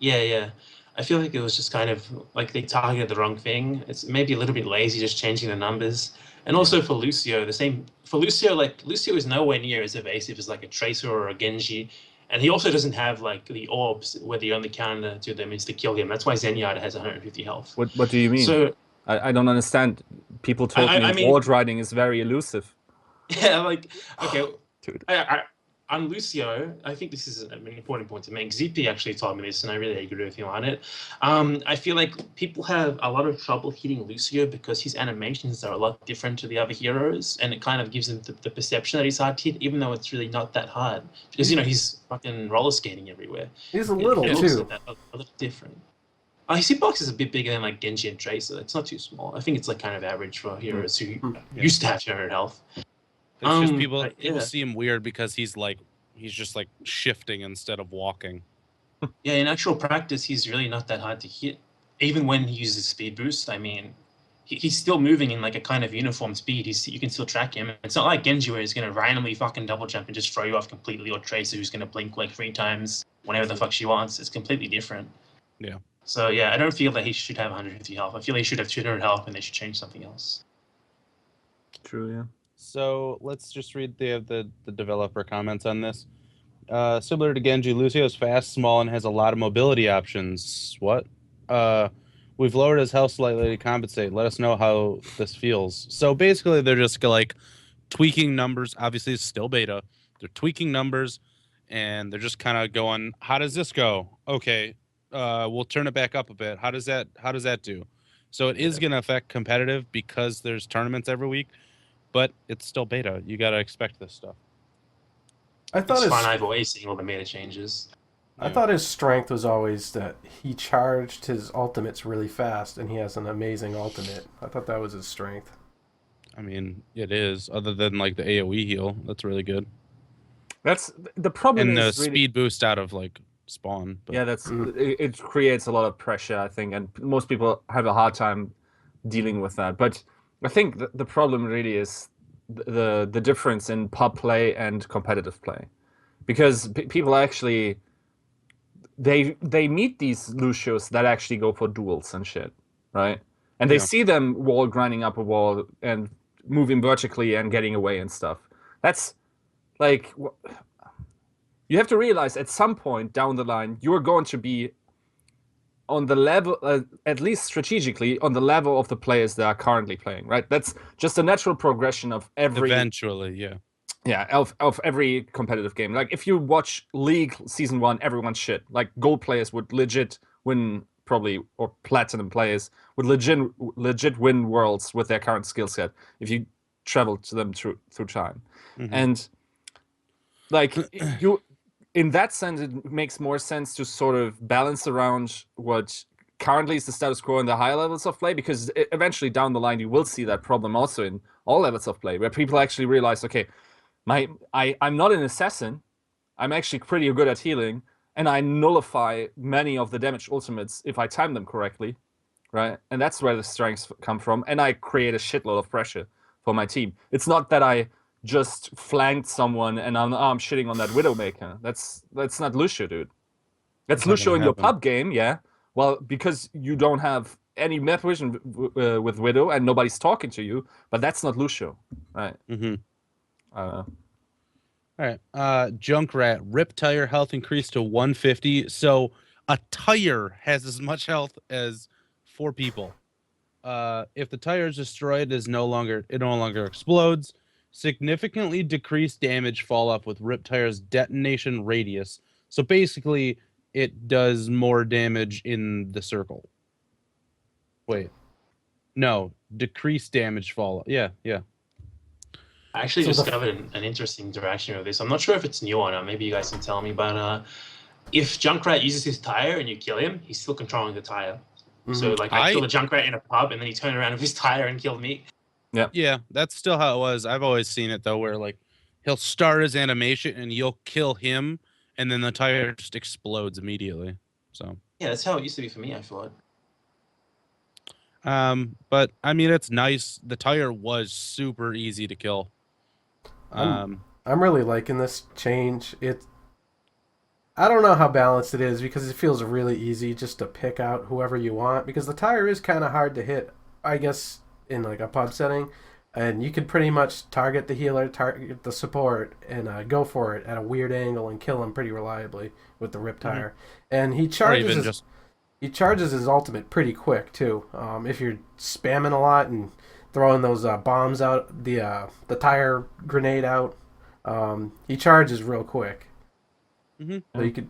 Yeah. I feel like it was just kind of like they targeted the wrong thing. It's maybe a little bit lazy just changing the numbers. And also for Lucio, the same for Lucio, like Lucio is nowhere near as evasive as like a Tracer or a Genji. And he also doesn't have like the orbs where the only counter to them is to kill him. That's why Zenyatta has 150 health. What do you mean? So I don't understand. People told me ward riding is very elusive. Yeah, like okay, Dude. On Lucio, I think this is an important point to make. ZP actually told me this, and I really agree with him on it. I feel like people have a lot of trouble hitting Lucio because his animations are a lot different to the other heroes, and it kind of gives them the perception that he's hard to hit, even though it's really not that hard. Because, you know, he's fucking roller skating everywhere. He's a little, too. A little different. His hitbox is a bit bigger than, like, Genji and Tracer. It's not too small. I think it's, like, kind of average for heroes who used to have 200 health. It's just people see him weird because he's just like shifting instead of walking. Yeah, in actual practice, he's really not that hard to hit. Even when he uses speed boost, I mean, he's still moving in like a kind of uniform speed. You can still track him. It's not like Genji where he's going to randomly fucking double jump and just throw you off completely, or Tracer who's going to blink like 3 times whenever the fuck she wants. It's completely different. Yeah. So yeah, I don't feel that he should have 150 health. I feel he should have 200 health and they should change something else. True, yeah. So let's just read the developer comments on this. Similar to Genji, Lucio is fast, small, and has a lot of mobility options. What? We've lowered his health slightly to compensate. Let us know how this feels. So basically, they're just like tweaking numbers. Obviously, it's still beta. They're tweaking numbers, and they're just kind of going, how does this go? Okay, we'll turn it back up a bit. How does that do? So it is going to affect competitive because there's tournaments every week. But it's still beta. You gotta expect this stuff. I thought it's fun. I've always seen all the meta changes. I thought his strength was always that he charged his ultimates really fast, and he has an amazing ultimate. I thought that was his strength. I mean, it is. Other than like the AOE heal, that's really good. That's the problem. And the speed boost out of like spawn. But... Yeah, that's it creates a lot of pressure, I think, and most people have a hard time dealing with that. But I think the problem really is the difference in pub play and competitive play, because people actually they meet these Lucios that actually go for duels and shit, right? And they see them wall grinding up a wall and moving vertically and getting away and stuff. That's like, you have to realize at some point down the line you're going to be on the level, at least strategically, on the level of the players that are currently playing, right? That's just a natural progression of every... Eventually, yeah. Yeah, of every competitive game. Like if you watch League Season 1, everyone's shit. Like gold players would legit win probably, or platinum players would legit win worlds with their current skill set if you travel to them through time. And like you, in that sense, it makes more sense to sort of balance around what currently is the status quo in the higher levels of play, because eventually down the line you will see that problem also in all levels of play, where people actually realize, okay, I'm not an assassin, I'm actually pretty good at healing, and I nullify many of the damage ultimates if I time them correctly, right? And that's where the strengths come from, and I create a shitload of pressure for my team. It's not that I just flanked someone and I'm shitting on that Widowmaker. That's not Lucio, dude. That's Lucio in your pub game, yeah. Well, because you don't have any map vision with Widow and nobody's talking to you, but that's not Lucio, right? All right. Junkrat, rip tire health increased to 150. So a tire has as much health as 4 people. If the tire is destroyed, it no longer explodes. Significantly decreased damage fall off with rip tire's detonation radius. So basically, it does more damage in the circle. Wait, no, decreased damage fall. Yeah. I actually discovered an interesting direction with this. I'm not sure if it's new or not. Maybe you guys can tell me. But if Junkrat uses his tire and you kill him, he's still controlling the tire. So like I killed a Junkrat in a pub, and then he turned around with his tire and killed me. Yeah, that's still how it was. I've always seen it though, where like he'll start his animation and you'll kill him, and then the tire just explodes immediately. So yeah, that's how it used to be for me, I thought. But I mean, it's nice. The tire was super easy to kill. I'm really liking this change. I don't know how balanced it is, because it feels really easy just to pick out whoever you want, because the tire is kind of hard to hit, I guess, in like a pub setting, and you can pretty much target the healer, target the support, and go for it at a weird angle and kill him pretty reliably with the rip tire. And he charges his ultimate pretty quick too. If you're spamming a lot and throwing those bombs out, the tire grenade out, he charges real quick. So you could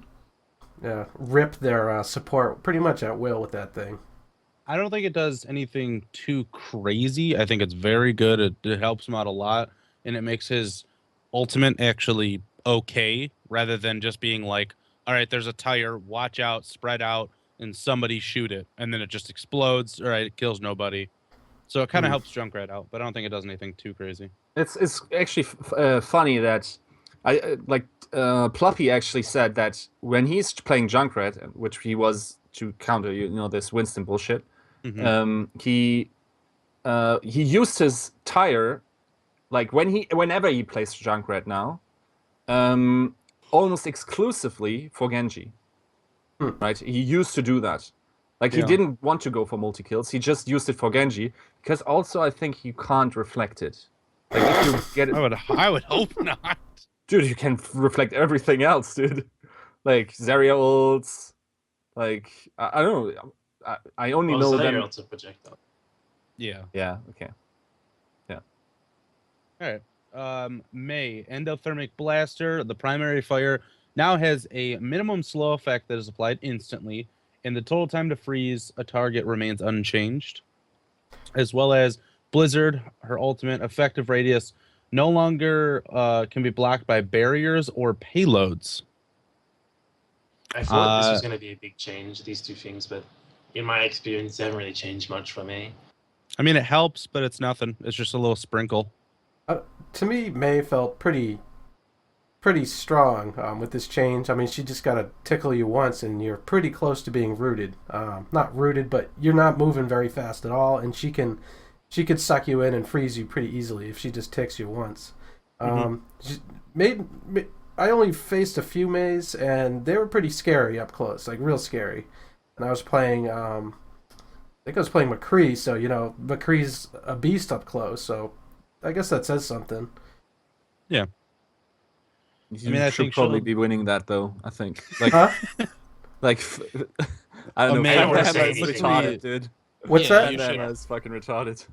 rip their support pretty much at will with that thing. I don't think it does anything too crazy. I think it's very good. It helps him out a lot, and it makes his ultimate actually okay, rather than just being like, all right, there's a tire, watch out, spread out, and somebody shoot it, and then it just explodes. All right, it kills nobody. So it kind of helps Junkrat out, but I don't think it does anything too crazy. It's actually funny that Ploppy actually said that when he's playing Junkrat, which he was to counter this Winston bullshit, he used his tire like whenever he plays Junkrat now, almost exclusively for Genji. Right? He used to do that. Like he didn't want to go for multi kills. He just used it for Genji, because also I think you can't reflect it. Like if you get it, I would hope not. Dude, you can reflect everything else, dude. Like Zarya ults. Like I don't know. I only know that. Zarya ults a projectile. Yeah. Yeah. Okay. Yeah. All right. May endothermic blaster. The primary fire now has a minimum slow effect that is applied instantly, and the total time to freeze a target remains unchanged. As well as Blizzard, her ultimate effective radius no longer can be blocked by barriers or payloads. I thought this was going to be a big change, these two things, but in my experience, they haven't really changed much for me. I mean, it helps, but it's nothing. It's just a little sprinkle. To me, May felt pretty strong with this change. I mean, she just got to tickle you once, and you're pretty close to being rooted. Not rooted, but you're not moving very fast at all, and she could suck you in and freeze you pretty easily if she just ticks you once. I only faced a few Mays, and they were pretty scary up close, like real scary. And I was playing, I think I was playing McCree, so McCree's a beast up close, so I guess that says something. Yeah. I should probably be winning that, though. I think. Like, like I don't know. Man, That's retarded, dude. What's that? That's fucking retarded.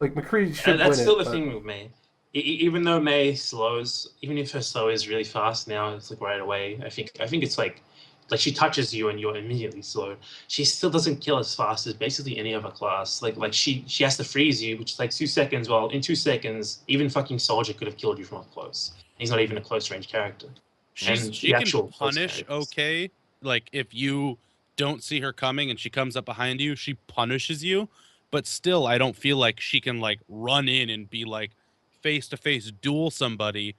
Like McCree should win That's still it, the thing with me. even though Mei slows, even if her slow is really fast now, it's like right away. I think it's like she touches you and you're immediately slow. She still doesn't kill as fast as basically any other class. Like she has to freeze you, which is like 2 seconds. Well, in 2 seconds, even fucking Soldier could have killed you from up close. He's not even a close range character. She can punish okay. Like if you don't see her coming and she comes up behind you, she punishes you. But still, I don't feel like she can like run in and be like face to face duel somebody.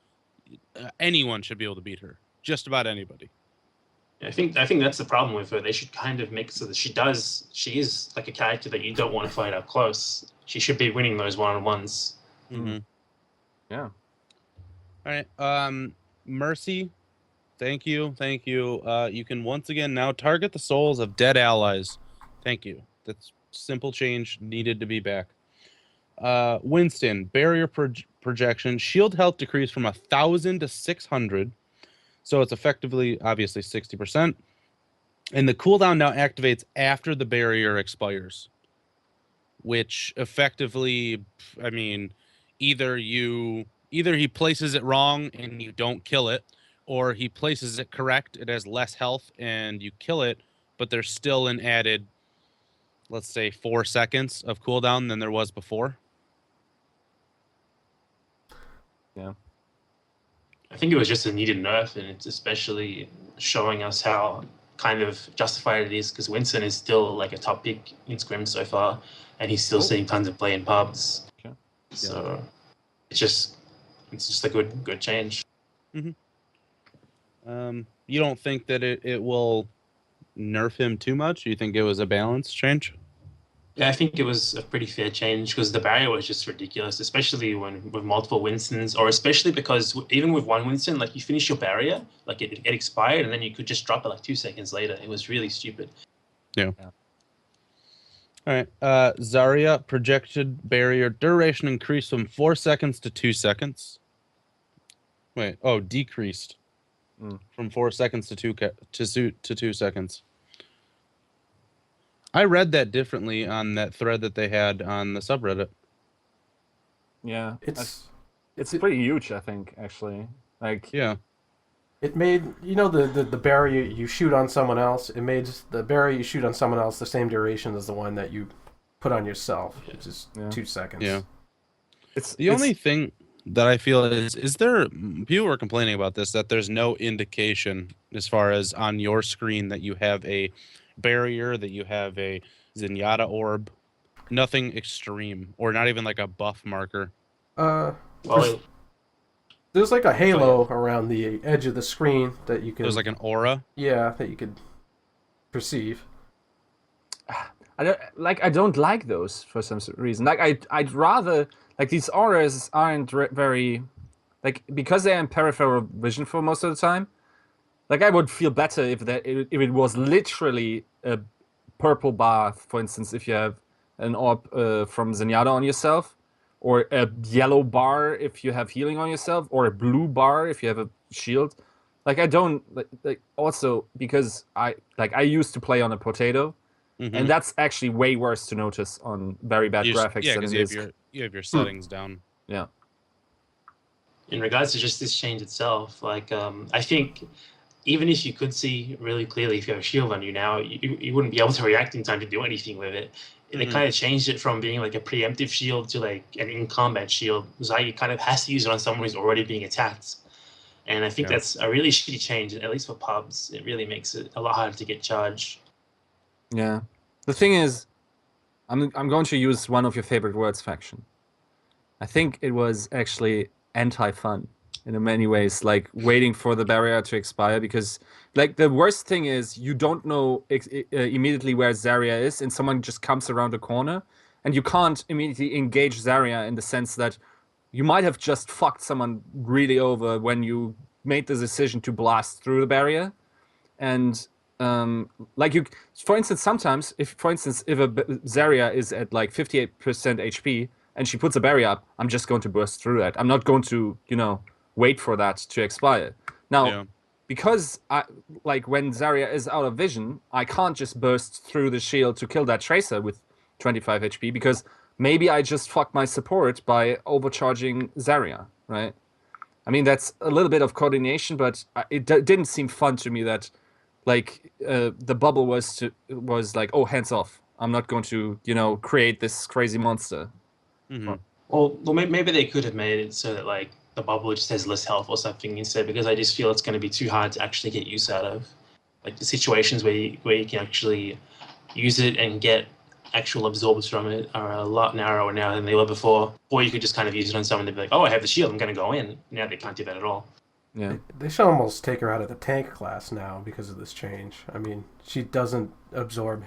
Anyone should be able to beat her. Just about anybody. I think that's the problem with her. They should kind of make it so that she is like a character that you don't want to fight up close. She should be winning those one-on-ones. Mm-hmm. Yeah. All right. Mercy. Thank you. You can once again now target the souls of dead allies. Thank you. That's simple change needed to be back. Winston, barrier projection, shield health decreased from 1,000 to 600. So it's effectively, obviously, 60%. And the cooldown now activates after the barrier expires. Which effectively, I mean, either he places it wrong and you don't kill it, or he places it correct, it has less health, and you kill it, but there's still an added, let's say, 4 seconds of cooldown than there was before. Yeah. I think it was just a needed nerf, and it's especially showing us how kind of justified it is, because Winston is still like a top pick in Scrim so far, and he's still seeing tons of play in pubs. Okay. So it's just a good change. Mm-hmm. You don't think that it will nerf him too much? You think it was a balanced change? Yeah, I think it was a pretty fair change, because the barrier was just ridiculous, especially with multiple Winstons, or especially because even with one Winston, like you finish your barrier, like it expired, and then you could just drop it like 2 seconds later. It was really stupid. Yeah. All right. Zarya, projected barrier duration increased from 4 seconds to 2 seconds. Wait. Oh, decreased from 4 seconds to 2 seconds. I read that differently on that thread that they had on the subreddit. Yeah, it's pretty huge, I think, actually. Like, yeah, it made the barrier you shoot on someone else. It made the barrier you shoot on someone else the same duration as the one that you put on yourself, which is 2 seconds. Yeah, it's only thing that I feel is there, people were complaining about this, that there's no indication as far as on your screen that you have a barrier, that you have a Zenyatta orb, nothing extreme, or not even like a buff marker. There's like a halo around the edge of the screen that you can. There's like an aura. Yeah, that you could perceive. I don't like those for some reason. Like I'd rather, like, these auras aren't very, like, because they're in peripheral vision for most of the time. Like, I would feel better if it was literally a purple bar, for instance, if you have an orb from Zenyatta on yourself, or a yellow bar if you have healing on yourself, or a blue bar if you have a shield. Like, I don't like also, because I used to play on a potato, and that's actually way worse to notice on very bad graphics than it is. You have your settings down. Yeah. In regards to just this change itself, like I think even if you could see really clearly if you have a shield on you now, you wouldn't be able to react in time to do anything with it. They kind of changed it from being like a preemptive shield to like an in-combat shield. Zarya kind of has to use it on someone who's already being attacked. And I think that's a really shitty change, at least for pubs. It really makes it a lot harder to get charged. Yeah. The thing is, I'm going to use one of your favorite words, Faction. I think it was actually anti-fun in many ways, like waiting for the barrier to expire, because like the worst thing is you don't know immediately where Zarya is, and someone just comes around the corner, and you can't immediately engage Zarya in the sense that you might have just fucked someone really over when you made the decision to blast through the barrier. And like, you, for instance, sometimes if a Zarya is at like 58% HP and she puts a barrier up, I'm just going to burst through that. I'm not going to, wait for that to expire. Now, because when Zarya is out of vision, I can't just burst through the shield to kill that Tracer with 25 HP, because maybe I just fucked my support by overcharging Zarya, right? I mean, that's a little bit of coordination, but it didn't seem fun to me that, like, the bubble was like, oh, hands off. I'm not going to, create this crazy monster. Mm-hmm. Well, maybe they could have made it so that like the bubble just has less health or something instead, because I just feel it's going to be too hard to actually get use out of. Like the situations where you can actually use it and get actual absorbers from it are a lot narrower now than they were before. Or you could just kind of use it on someone to be like, oh, I have the shield, I'm going to go in. Now they can't do that at all. Yeah, they should almost take her out of the tank class now because of this change. I mean, she doesn't absorb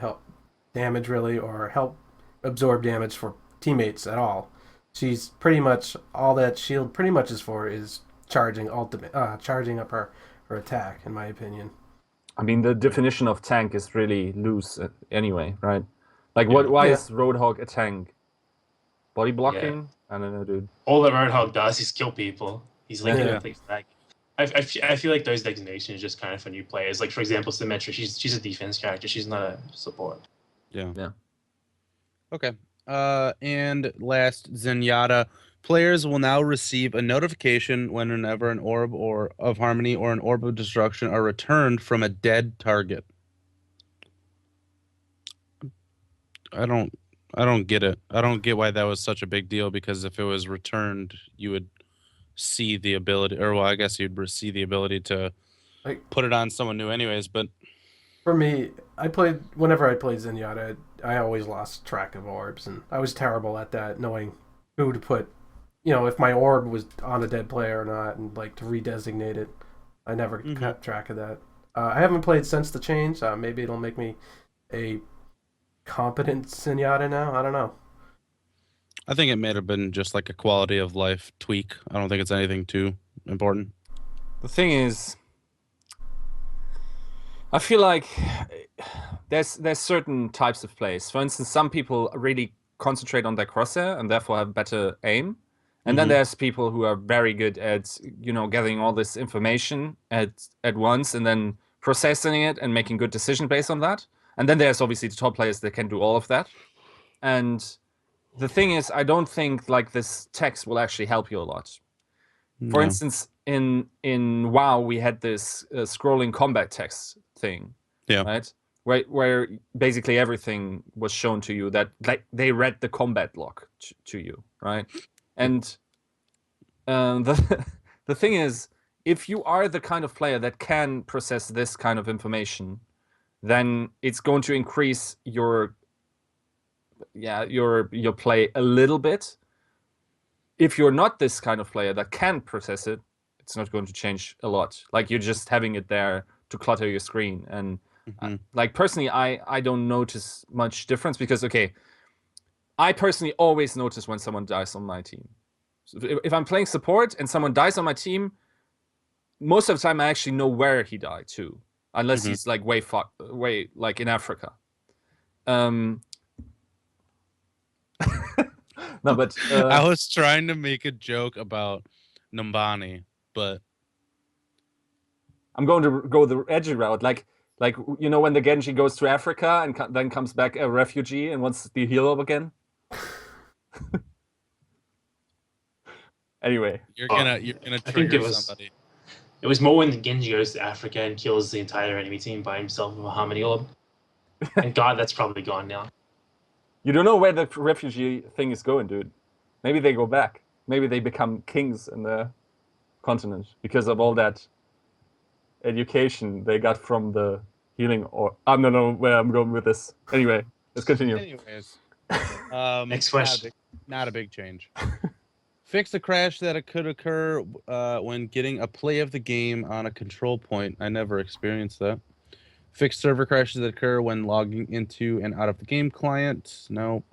damage really, or help absorb damage for teammates at all. She's pretty much all that shield pretty much is for is charging up her attack, in my opinion. I mean, the definition of tank is really loose anyway, right? Like, why is Roadhog a tank? Body blocking? Yeah. I don't know, dude. All that Roadhog does is kill people. He's like things like. I feel like those designations are just kind of for new players. Like, for example, Symmetra, she's a defense character. She's not a support. Yeah. Yeah. Okay. And last, Zenyatta. Players will now receive a notification whenever an orb of harmony or an orb of destruction are returned from a dead target. I don't get it. I don't get why that was such a big deal, because if it was returned, you would see the ability, or well, I guess you'd see the ability to put it on someone new anyways, but for me, whenever I played Zenyatta, I always lost track of orbs, and I was terrible at that, knowing who to put, if my orb was on a dead player or not, and like to redesignate it. I never kept track of that. I haven't played since the change. Maybe it'll make me a competent Zenyatta now. I don't know. I think it may have been just like a quality of life tweak. I don't think it's anything too important. The thing is, I feel like there's certain types of plays. For instance, some people really concentrate on their crosshair and therefore have better aim. And then there's people who are very good at, gathering all this information at once and then processing it and making good decisions based on that. And then there's obviously the top players that can do all of that. And the thing is, I don't think like this text will actually help you a lot. For instance, in WoW, we had this scrolling combat text thing, right? Where basically everything was shown to you, that like they read the combat log to you, right? And the thing is, if you are the kind of player that can process this kind of information, then it's going to increase your play a little bit. If you're not this kind of player that can process it, it's not going to change a lot. Like, you're just having it there to clutter your screen. And like personally, I don't notice much difference, because I personally always notice when someone dies on my team. So if I'm playing support and someone dies on my team, most of the time I actually know where he died too, unless he's like way like in Africa. No, but I was trying to make a joke about Numbani, but I'm going to go the edgy route, like when the Genji goes to Africa and then comes back a refugee and wants to be hero again. Anyway, you're gonna trigger somebody. It was more when the Genji goes to Africa and kills the entire enemy team by himself with a harmony orb. And God, that's probably gone now. You don't know where the refugee thing is going, dude. Maybe they go back. Maybe they become kings in the continent because of all that education they got from the healing. Or I don't know where I'm going with this. Anyway, let's continue. Anyways, next question. Not a big change. Fix the crash that could occur when getting a play of the game on a control point. I never experienced that. Fix server crashes that occur when logging into and out of the game client. No.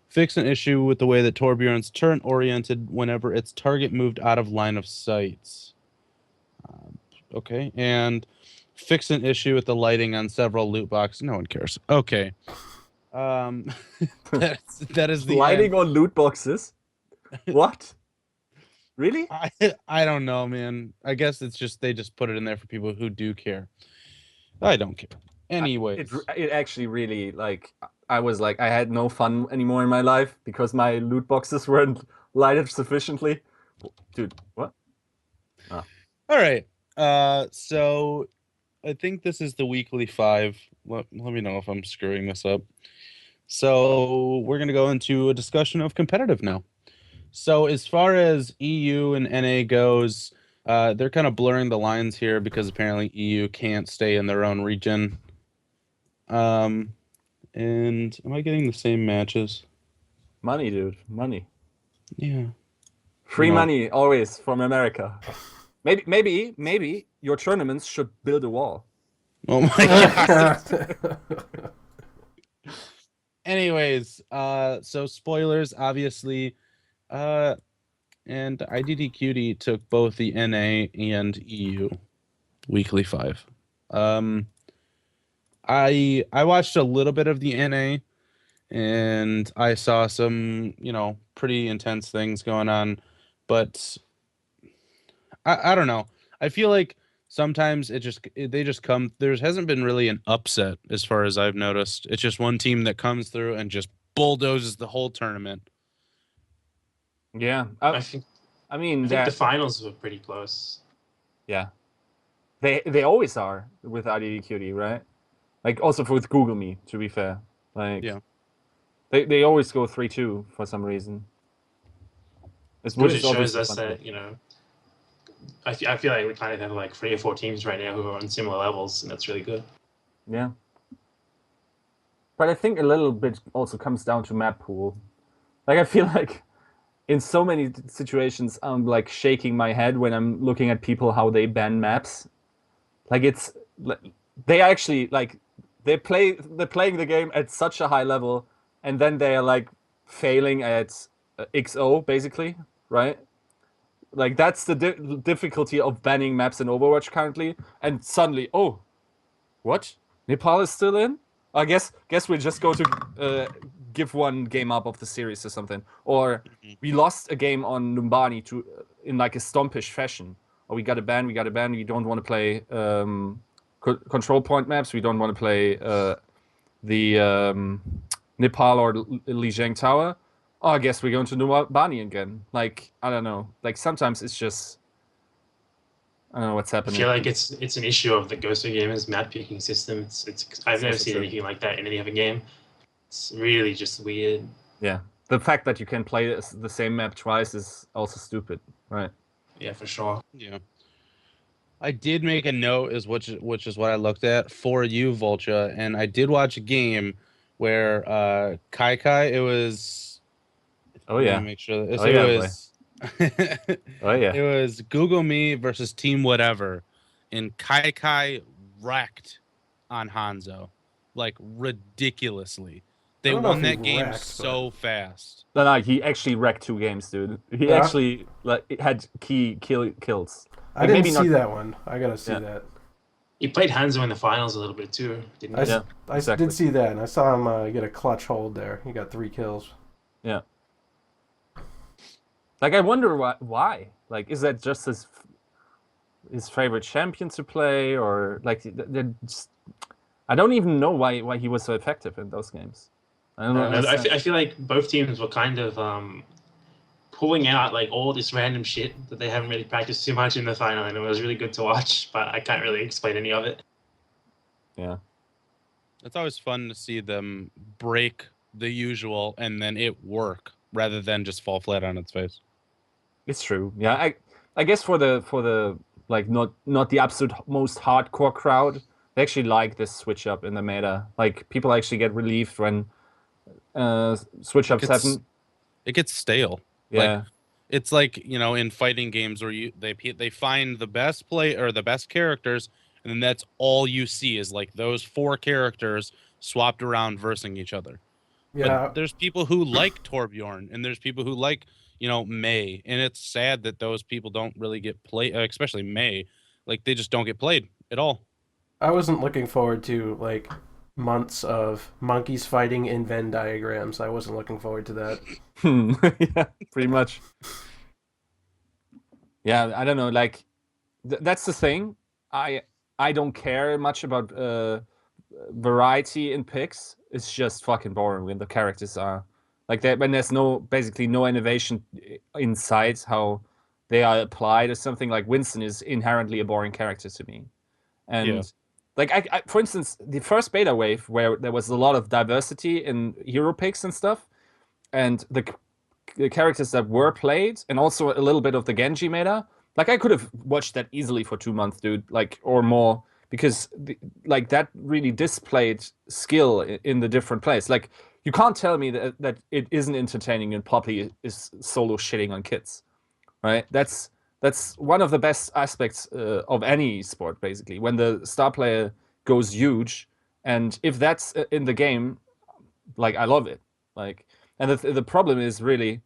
Fix an issue with the way that Torbjorn's turn oriented whenever its target moved out of line of sight. Okay. And fix an issue with the lighting on several loot boxes. No one cares. Okay. That is the lighting end. on loot boxes? What? Really? I don't know, man. I guess it's just they just put it in there for people who do care. I don't care. Anyway, it actually really I was like, I had no fun anymore in my life because my loot boxes weren't lighted sufficiently. Dude, what? All right. So I think this is the weekly 5. Let me know if I'm screwing this up. So we're going to go into a discussion of competitive now. So as far as EU and NA goes, they're kind of blurring the lines here because apparently EU can't stay in their own region. And am I getting the same matches? Money, dude. Money. Yeah. Free No. money always from America. Maybe your tournaments should build a wall. Oh my god. Anyways, so spoilers, obviously. And IDDQD took both the NA and EU weekly 5. I watched a little bit of the NA and I saw some, pretty intense things going on, but I don't know. I feel like sometimes they just come. There hasn't been really an upset as far as I've noticed. It's just one team that comes through and just bulldozes the whole tournament. Yeah, I think the finals were pretty close. Yeah, they always are with IDDQD, right? Like also with Google Me, to be fair. Like yeah, they always go 3-2 for some reason. Which shows us that I feel like we kind of have like 3 or 4 teams right now who are on similar levels, and that's really good. Yeah. But I think a little bit also comes down to map pool. Like I feel like in so many situations I'm like shaking my head when I'm looking at people how they ban maps. Like they actually like they're playing the game at such a high level, and then they are like failing at XO basically, right? Like that's the difficulty of banning maps in Overwatch currently. And suddenly, oh, what? Nepal is still in? I guess we just go to give one game up of the series or something. Or we lost a game on Numbani in like a stompish fashion. Or we got a ban. We don't want to play control point maps. We don't want to play the Nepal or Lijiang Tower. Oh, I guess we're going to Numbani again. Like, I don't know. Like, sometimes it's just... I don't know what's happening. I feel like it's an issue of the Ghost of Gamers map picking system. I've never seen anything like that in any other game. It's really just weird. Yeah. The fact that you can play the same map twice is also stupid, right? Yeah, for sure. Yeah. I did make a note, which is what I looked at for you, Vulture, and I did watch a game where Kyky, it was... Oh yeah. Let me make sure that it was. Oh yeah. It was Google Me versus Team Whatever, and Kyky wrecked on Hanzo, like ridiculously. They won that game so fast. No, he actually wrecked 2 games, dude. He actually had key kills. I didn't see that one. I gotta see that. He played Hanzo in the finals a little bit too, didn't he? I did see that, and I saw him get a clutch hold there. He got 3 kills. Yeah. Like, I wonder why. Like, is that just his favorite champion to play, or like I don't even know why he was so effective in those games. I don't know. I feel like both teams were kind of pulling out like all this random shit that they haven't really practiced too much in the final, and it was really good to watch. But I can't really explain any of it. Yeah, it's always fun to see them break the usual and then it work rather than just fall flat on its face. It's true. Yeah, I guess for the like not the absolute most hardcore crowd, they actually like this switch up in the meta. Like people actually get relieved when switch ups happen. It gets stale. Yeah. Like, it's like, in fighting games where they find the best play or the best characters, and then that's all you see is like those 4 characters swapped around versing each other. Yeah. But there's people who like Torbjorn, and there's people who like, Mei, and it's sad that those people don't really get played, especially Mei. Like they just don't get played at all. I wasn't looking forward to like months of monkeys fighting in Venn diagrams. I wasn't looking forward to that. Yeah, pretty much. Yeah, I don't know. Like, that's the thing. I don't care much about variety in picks is just fucking boring when the characters are like that, when there's basically no innovation inside how they are applied or something. Like Winston is inherently a boring character to me. And like I for instance, the first beta wave where there was a lot of diversity in hero picks and stuff, and the characters that were played, and also a little bit of the Genji meta, like I could have watched that easily for 2 months, dude, like, or more, because like that really displayed skill in the different plays. Like you can't tell me that it isn't entertaining and Poppy is solo shitting on kids, right? That's one of the best aspects of any sport, basically, when the star player goes huge, and if that's in the game, like I love it. Like, and the problem is really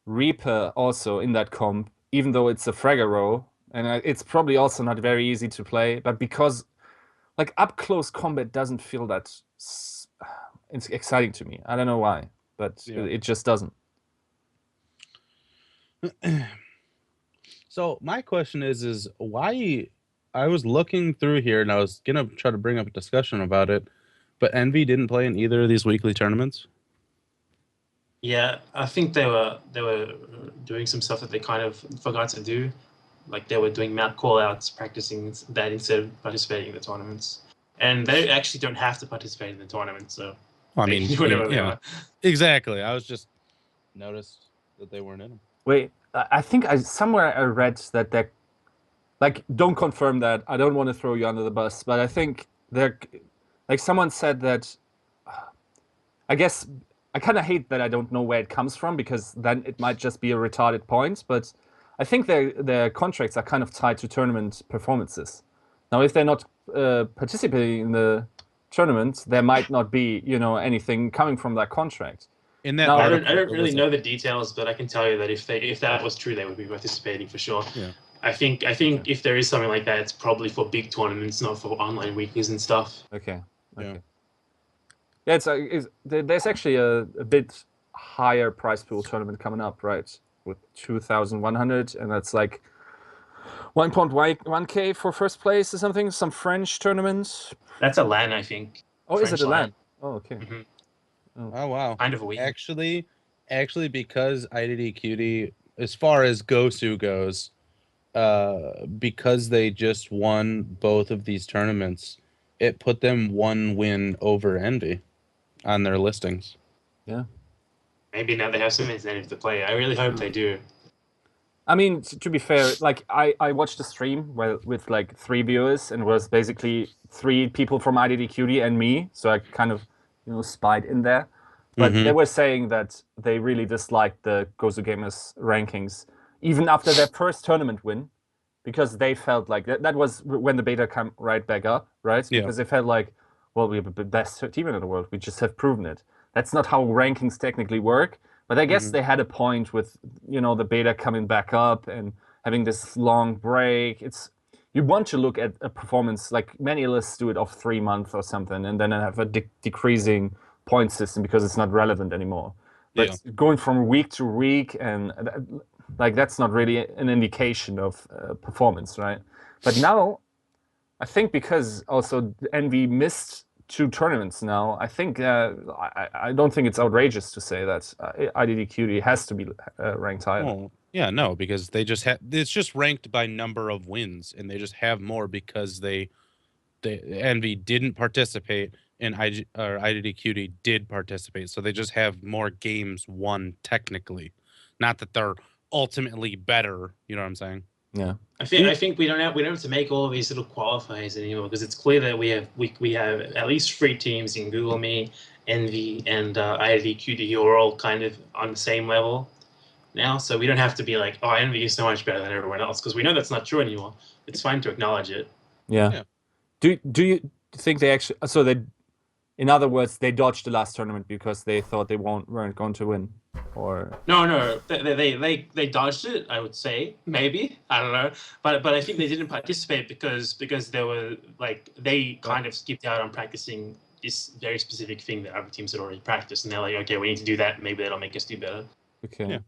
Reaper also in that comp, even though it's a fragger row, and it's probably also not very easy to play, but because like up close combat doesn't feel that it's exciting to me. I don't know why, but it just doesn't. So my question is why? I was looking through here and I was gonna try to bring up a discussion about it, but Envy didn't play in either of these weekly tournaments. Yeah, I think they were doing some stuff that they kind of forgot to do. Like they were doing map callouts, practicing that instead of participating in the tournaments. And they actually don't have to participate in the tournament, so I mean, do whatever they want. Exactly. I was just noticed that they weren't in them. Wait, I think somewhere I read that they're like, don't confirm that. I don't want to throw you under the bus, but I think they're like, someone said that. I guess I kind of hate that I don't know where it comes from, because then it might just be a retarded point. But I think their contracts are kind of tied to tournament performances. Now, if they're not participating in the tournament, there might not be, anything coming from that contract. In that I don't really know the details, but I can tell you that if that was true, they would be participating for sure. Yeah. I think if there is something like that, it's probably for big tournaments, not for online weeklies and stuff. Okay. Yeah, there's actually a bit higher prize pool tournament coming up, right? With 2,100, and that's like 1.1k for first place or something. Some French tournament. That's a LAN, I think. Oh, French is it a LAN? Oh, okay. Mm-hmm. Oh wow. Kind of a week. Actually, because IDDQD, as far as Gosu goes, because they just won both of these tournaments, it put them 1 win over Envy on their listings. Yeah. Maybe now they have some incentive to play. I really hope they do. I mean, to be fair, like I watched a stream with like 3 viewers, and it was basically 3 people from IDDQD and me, so I kind of spied in there. But they were saying that they really disliked the Gozu Gamers rankings, even after their first tournament win, because they felt like that was when the beta came right back up, right? Yeah. Because they felt like, well, we're the best team in the world. We just have proven it. That's not how rankings technically work. But I guess they had a point with, the beta coming back up and having this long break. You want to look at a performance, like many lists do it off 3 months or something, and then have a decreasing point system because it's not relevant anymore. But going from week to week, and like that's not really an indication of performance, right? But now, I think because also Envy missed 2 tournaments now, I think I don't think it's outrageous to say that IDDQD has to be ranked higher. Oh, yeah, no, because they just it's just ranked by number of wins, and they just have more because Envy didn't participate and IDDQD did participate, so they just have more games won technically. Not that they're ultimately better, you know what I'm saying? Yeah. I think we don't have to make all of these little qualifiers anymore, because it's clear that we have at least 3 teams in Google Me, Envy, and IDQD who are all kind of on the same level now. So we don't have to be like, oh, Envy is so much better than everyone else, because we know that's not true anymore. It's fine to acknowledge it. Yeah. Do you think they actually? So in other words, they dodged the last tournament because they thought they weren't going to win, or no, they dodged it. I would say maybe, I don't know, but I think they didn't participate because they were like, they kind of skipped out on practicing this very specific thing that other teams had already practiced, and they're like, okay, we need to do that. Maybe that'll make us do better. Okay. Yeah.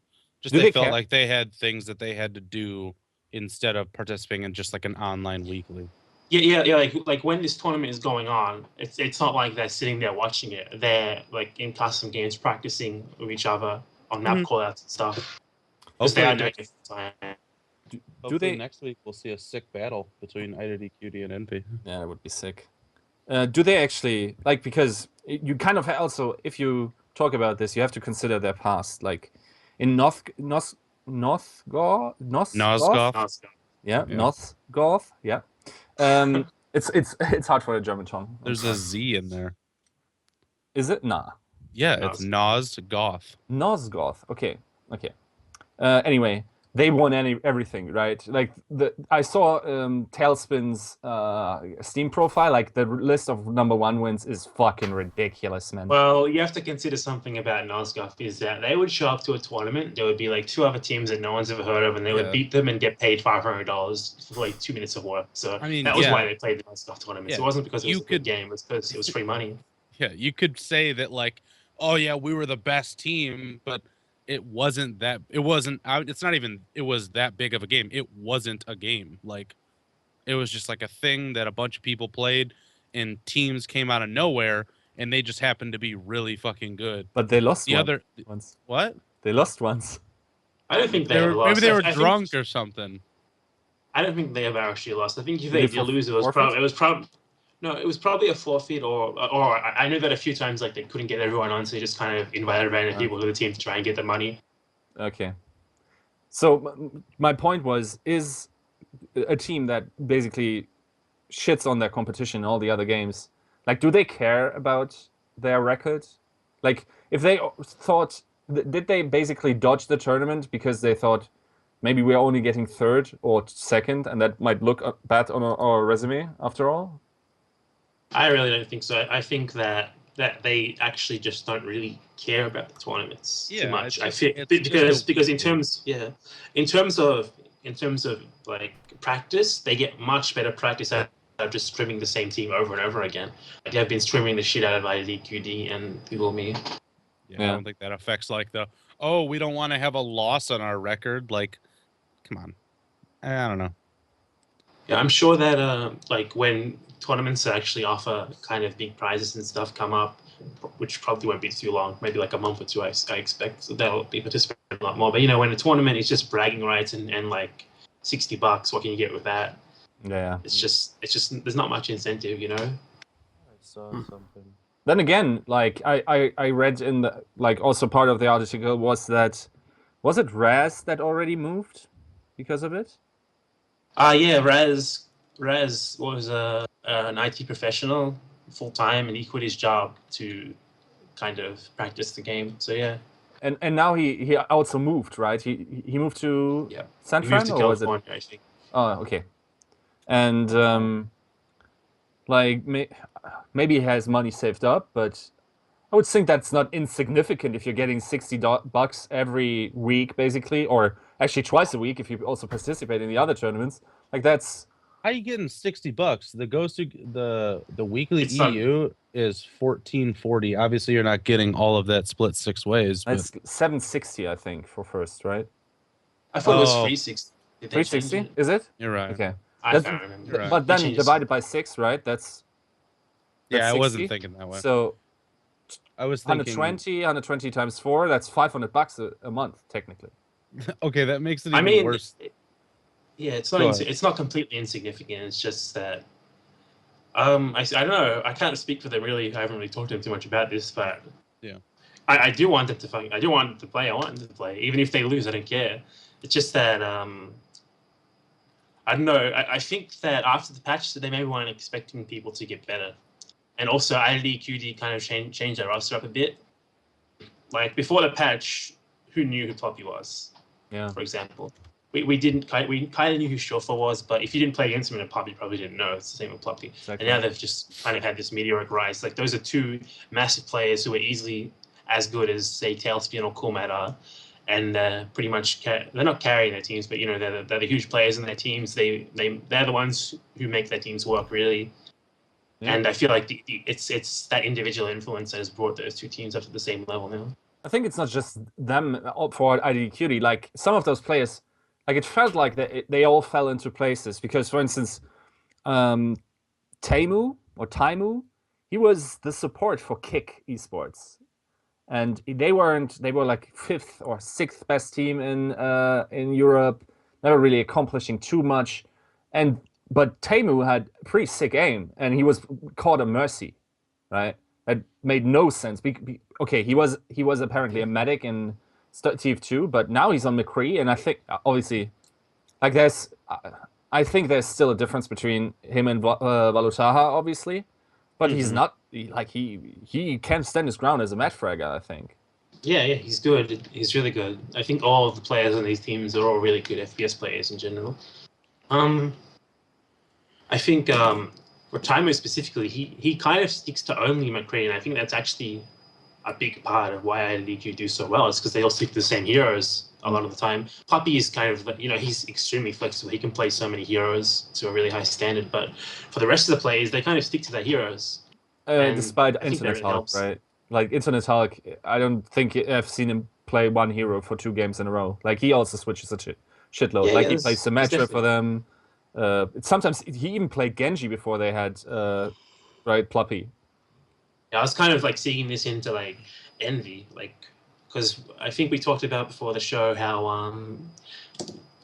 Just they felt like they had things that they had to do instead of participating in just like an online weekly. Yeah. Like when this tournament is going on, it's not like they're sitting there watching it. They're like in custom games practicing with each other on map callouts and stuff. Because they are doing it full time. Hopefully next week we'll see a sick battle between IDQD and NP. Yeah, that would be sick. Do they actually like, because you kind of also, if you talk about this, you have to consider their past. Like in Nosgoth? Yeah, Nosgoth. Yeah. It's hard for a German tongue. There's a Z in there. Is it? Nah. Yeah, it's Nosgoth. Nosgoth. Okay. Anyway, they won everything, right? Like I saw Talespin's Steam profile. Like the list of #1 wins is fucking ridiculous, man. Well, you have to consider something about Nosgoth is that they would show up to a tournament. There would be like 2 other teams that no one's ever heard of, and they would beat them and get paid $500 for like 2 minutes of work. So I mean, that was why they played the Nosgoth tournament. So it wasn't because it was a good game; it was because it was free money. Yeah, you could say that like, oh yeah, we were the best team, but it wasn't that. It wasn't. It's not even. It was that big of a game. It wasn't a game. Like, it was just like a thing that a bunch of people played, and teams came out of nowhere, and they just happened to be really fucking good. But they lost once. What? They lost once. I don't think they lost. Maybe they were drunk or something. I don't think they ever actually lost. I think if they did lose, it was probably a forfeit, or I know that a few times like they couldn't get everyone on, so they just kind of invited random people to the team to try and get the money. Okay. So my point was, is a team that basically shits on their competition in all the other games, like, do they care about their record? Like, if they thought, did they basically dodge the tournament because they thought maybe we're only getting 3rd or 2nd, and that might look bad on our resume after all? I really don't think so. I think that they actually just don't really care about the tournaments too much. I feel because in terms of like practice, they get much better practice out of just streaming the same team over and over again. Like they've been streaming the shit out of IDQD and Google Me. Yeah, I don't think that affects like we don't want to have a loss on our record. Like, come on, I don't know. Yeah, I'm sure that like when tournaments that actually offer kind of big prizes and stuff come up, which probably won't be too long, maybe like a month or 2, I expect. So they'll be participating a lot more. But when a tournament is just bragging rights and like $60, what can you get with that? Yeah. It's just there's not much incentive, I saw something. Then again, like I read in the, like, also part of the article was it Raz that already moved because of it? Yeah, Raz was an IT professional full time, and he quit his job to kind of practice the game. So yeah. And now he also moved, right? He moved to San Fran, to or California, was it? I think. Oh, okay. And like maybe he has money saved up, but I would think that's not insignificant if you're getting $60 every week, basically, or actually twice a week if you also participate in the other tournaments. Like, that's... How are you getting $60? The weekly EU is $14.40. Obviously, you're not getting all of that split 6 ways. That's $7.60, I think, for first, right? I thought it was $3.60. $3.60? Is it? You're right. Okay. I can't remember. Right. But then divided by 6, right? That's I 60. wasn't thinking that way. So I was thinking 120 times 4. That's $500 a month, technically. Okay, that makes it even worse. Yeah, it's not completely insignificant. It's just that I don't know. I can't speak for them really. I haven't really talked to them too much about this, but I do want them to play. I want them to play, even if they lose. I don't care. It's just that I don't know. I think that after the patch, they maybe weren't expecting people to get better, and also IDQD kind of changed their roster up a bit. Like before the patch, who knew who Poppy was? Yeah. For example. We kind of knew who Shofa was, but if you didn't play against him in a pub, you probably didn't know. It's the same with Poppy. Exactly. And now they've just kind of had this meteoric rise. Like those are 2 massive players who are easily as good as, say, Talespin or Coolmat are, and pretty much they're not carrying their teams, but they're the huge players in their teams. They're the ones who make their teams work really. Yeah. And I feel like it's that individual influence that has brought those 2 teams up to the same level now. I think it's not just them for IDQD. Like some of those players. Like, it felt like they all fell into places because, for instance, Taimu, he was the support for Kick Esports. And they were like 5th or 6th best team in Europe, never really accomplishing too much. But Taimu had pretty sick aim, and he was caught a mercy, right? That made no sense. Okay, he was apparently a medic in TF2, but now he's on McCree, and I think obviously, like I think there's still a difference between him and Valutaha, obviously, but he's not like he can stand his ground as a match fragger, I think. Yeah, he's good. He's really good. I think all of the players on these teams are all really good FPS players in general. I think for Taimu specifically, he kind of sticks to only McCree, and I think that's actually a big part of why IDQ do so well. Is because they all stick to the same heroes a lot of the time. Puppy is kind of, he's extremely flexible. He can play so many heroes to a really high standard, but for the rest of the players, they kind of stick to their heroes. Despite Internet Hulk, right? Like Internet Hulk, I don't think I've seen him play one hero for 2 games in a row. Like he also switches a shitload. Yeah, like he plays Symmetra for them. Sometimes he even played Genji before they had Ploppy. Yeah, I was kind of like seeing this into like Envy, like because I think we talked about before the show how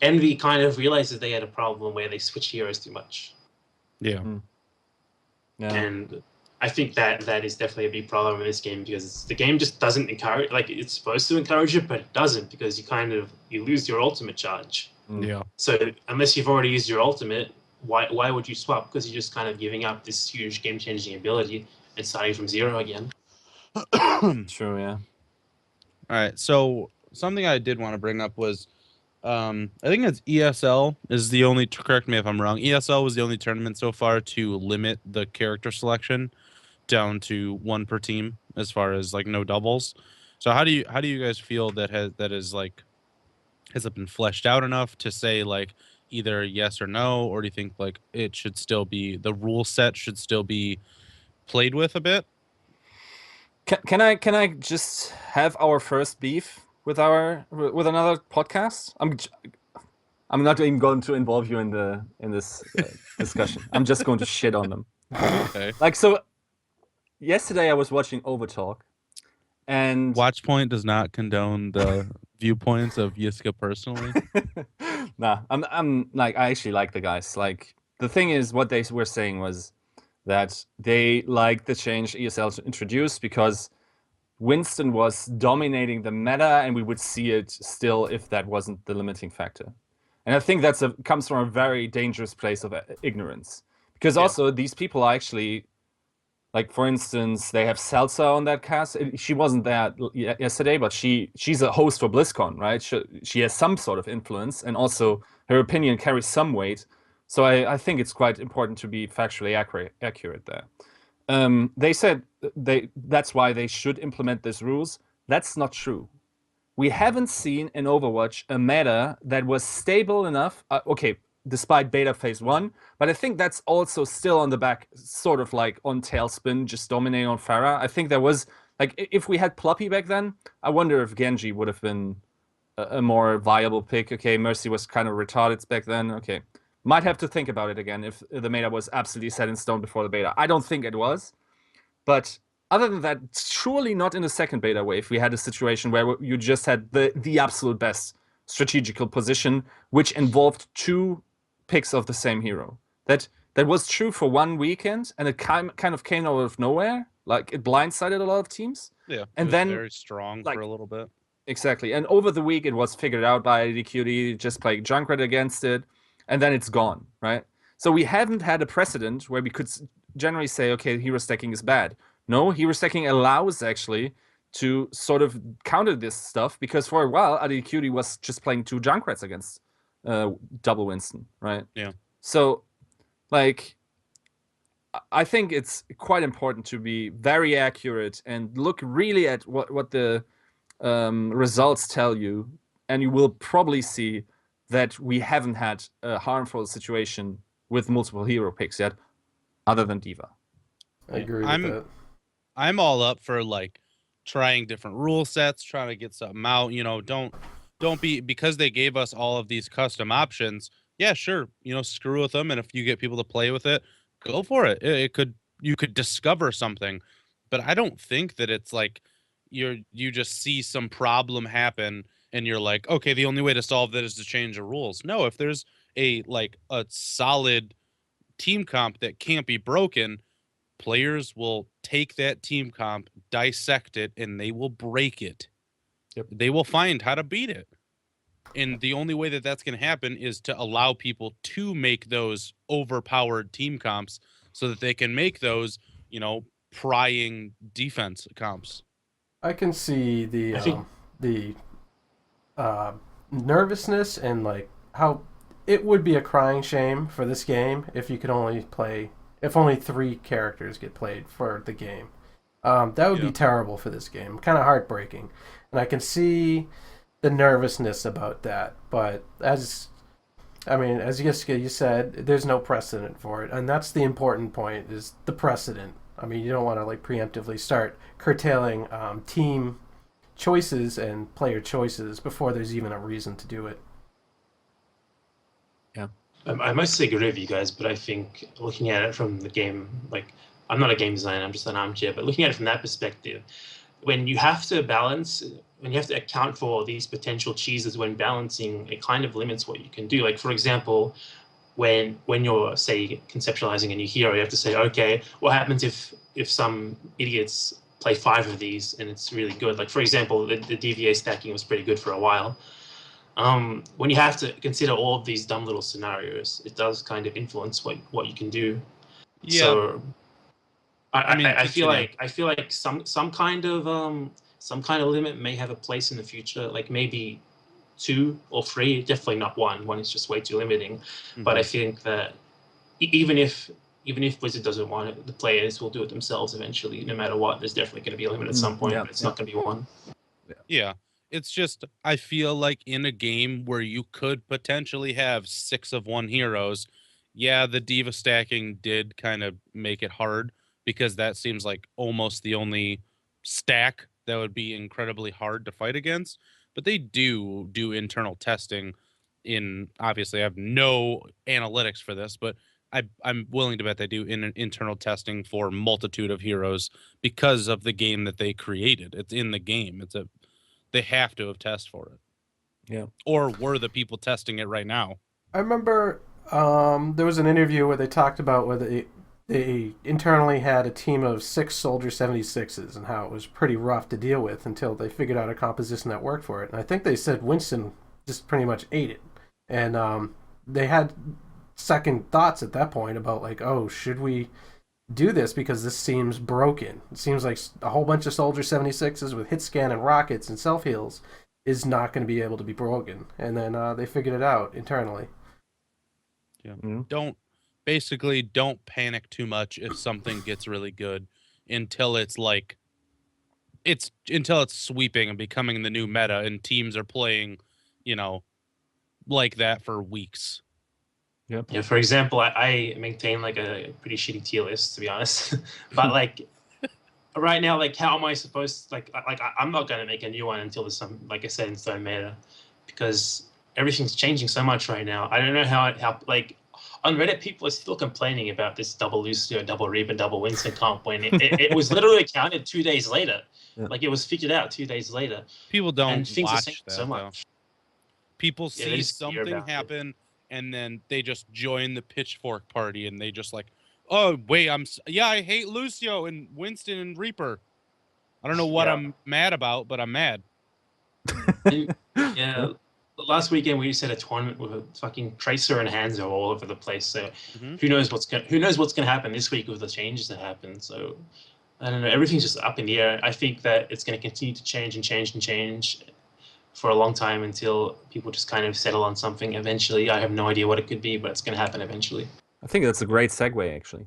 Envy kind of realizes they had a problem where they switch heroes too much. Yeah. Yeah. And I think that is definitely a big problem in this game because the game just doesn't encourage, like it's supposed to encourage it, but it doesn't because you lose your ultimate charge. Yeah. So unless you've already used your ultimate, why would you swap? Because you're just kind of giving up this huge game-changing ability and starting from 0 again. True, yeah. All right, so something I did want to bring up was, I think it's ESL is the only, correct me if I'm wrong, ESL was the only tournament so far to limit the character selection down to 1 per team as far as like no doubles. So how do you guys feel that has it been fleshed out enough to say like either yes or no, or do you think like it should still be, the rule set should still be played with a bit? Can I just have our first beef with another podcast? I'm not even going to involve you in this discussion. I'm just going to shit on them. Okay. Like, so yesterday I was watching Overtalk, and Watchpoint does not condone the viewpoints of Yiska personally. Nah, I'm like, I actually like the guys. Like, the thing is, what they were saying was that they liked the change ESL introduced because Winston was dominating the meta, and we would see it still if that wasn't the limiting factor. And I think comes from a very dangerous place of ignorance, because also these people are actually, like, for instance, they have Salsa on that cast. She wasn't there yesterday, but she's a host for BlizzCon, right? She has some sort of influence, and also her opinion carries some weight. So I think it's quite important to be factually accurate there. They said that's why they should implement these rules. That's not true. We haven't seen in Overwatch a meta that was stable enough. Despite beta phase 1, but I think that's also still on the back, sort of like on Talespin, just dominating on Pharah. I think there was, like, if we had Ploppy back then, I wonder if Genji would have been a more viable pick. Okay, Mercy was kind of retarded back then. Okay, might have to think about it again if the meta was absolutely set in stone before the beta. I don't think it was, but other than that, surely not in the second beta wave. We had a situation where you just had the absolute best strategical position, which involved 2 picks of the same hero. That was true for 1 weekend, and it kind of came out of nowhere. Like, it blindsided a lot of teams. Yeah, and it was then very strong for a little bit. Exactly, and over the week it was figured out by DQD, just play Junkrat against it, and then it's gone, right? So we haven't had a precedent where we could generally say, okay, hero stacking is bad. No, hero stacking allows actually to sort of counter this stuff, because for a while ADQD was just playing 2 Junkrats against double Winston, right? Yeah. So, like, I think it's quite important to be very accurate and look really at what the results tell you, and you will probably see that we haven't had a harmful situation with multiple hero picks yet, other than D.Va. I agree with that. I'm all up for like trying different rule sets, trying to get something out. Don't be, because they gave us all of these custom options, yeah, sure, screw with them, and if you get people to play with it, go for it. You could discover something, but I don't think that it's like you just see some problem happen and you're like, okay, the only way to solve that is to change the rules. No, if there's a solid team comp that can't be broken, players will take that team comp, dissect it, and they will break it. Yep. They will find how to beat it. And the only way that that's going to happen is to allow people to make those overpowered team comps so that they can make those, prying defense comps. I can see the nervousness and like how it would be a crying shame for this game if you could if only 3 characters get played for the game. That would be terrible for this game. Kind of heartbreaking, and I can see the nervousness about that. But as you said, there's no precedent for it, and that's the important point: is the precedent. I mean, you don't want to preemptively start curtailing team choices and player choices before there's even a reason to do it. Yeah, I mostly agree with you guys, but I think looking at it from the game, I'm not a game designer, I'm just an armchair, but looking at it from that perspective, when you have to account for these potential cheeses when balancing, it kind of limits what you can do. Like, for example, when you're, say, conceptualizing a new hero, you have to say, okay, what happens if some idiots play 5 of these and it's really good? Like, for example, the DVA stacking was pretty good for a while. When you have to consider all of these dumb little scenarios, it does kind of influence what you can do. Yeah. So I feel like some kind of limit may have a place in the future, like maybe 2 or 3, definitely not 1. 1 is just way too limiting. Mm-hmm. But I think that even if Blizzard doesn't want it, the players will do it themselves eventually. No matter what, there's definitely going to be a limit at some point, but it's not going to be 1. Yeah. It's just, I feel like in a game where you could potentially have 6 of 1 heroes, yeah, the diva stacking did kind of make it hard, because that seems like almost the only stack that would be incredibly hard to fight against. But they do internal testing obviously I have no analytics for this, but I'm willing to bet they do internal testing for multitude of heroes because of the game that they created. It's in the game. They have to have tested for it. Yeah. Or were the people testing it right now? I remember there was an interview where they talked about whether they internally had a team of 6 Soldier 76s and how it was pretty rough to deal with until they figured out a composition that worked for it. And I think they said Winston just pretty much ate it. And they had second thoughts at that point about oh, should we do this because this seems broken? It seems like a whole bunch of Soldier 76s with hit scan and rockets and self heals is not going to be able to be broken. And then they figured it out internally. Yeah. Mm-hmm. Don't panic too much if something gets really good until it's sweeping and becoming the new meta and teams are playing, like that for weeks. Yep. Yeah, for example, I maintain a pretty shitty tier list, to be honest. But right now, how am I supposed to, I'm not gonna make a new one until there's some, like I said, in stone meta, because everything's changing so much right now. I don't know how on Reddit, people are still complaining about this double Lucio, double Reaper, double Winston comp when it was literally counted 2 days later. Yeah. It was figured out 2 days later. People don't watch that so much. Though. People see something happen and then they just join the pitchfork party and they just oh wait, I hate Lucio and Winston and Reaper. I don't know what I'm mad about, but I'm mad. Yeah. Last weekend we just had a tournament with a fucking Tracer and Hanzo all over the place. So who knows what's gonna happen this week with the changes that happen. So I don't know. Everything's just up in the air. I think that it's going to continue to change and change and change for a long time until people just kind of settle on something eventually. I have no idea what it could be, but it's going to happen eventually. I think that's a great segue, actually.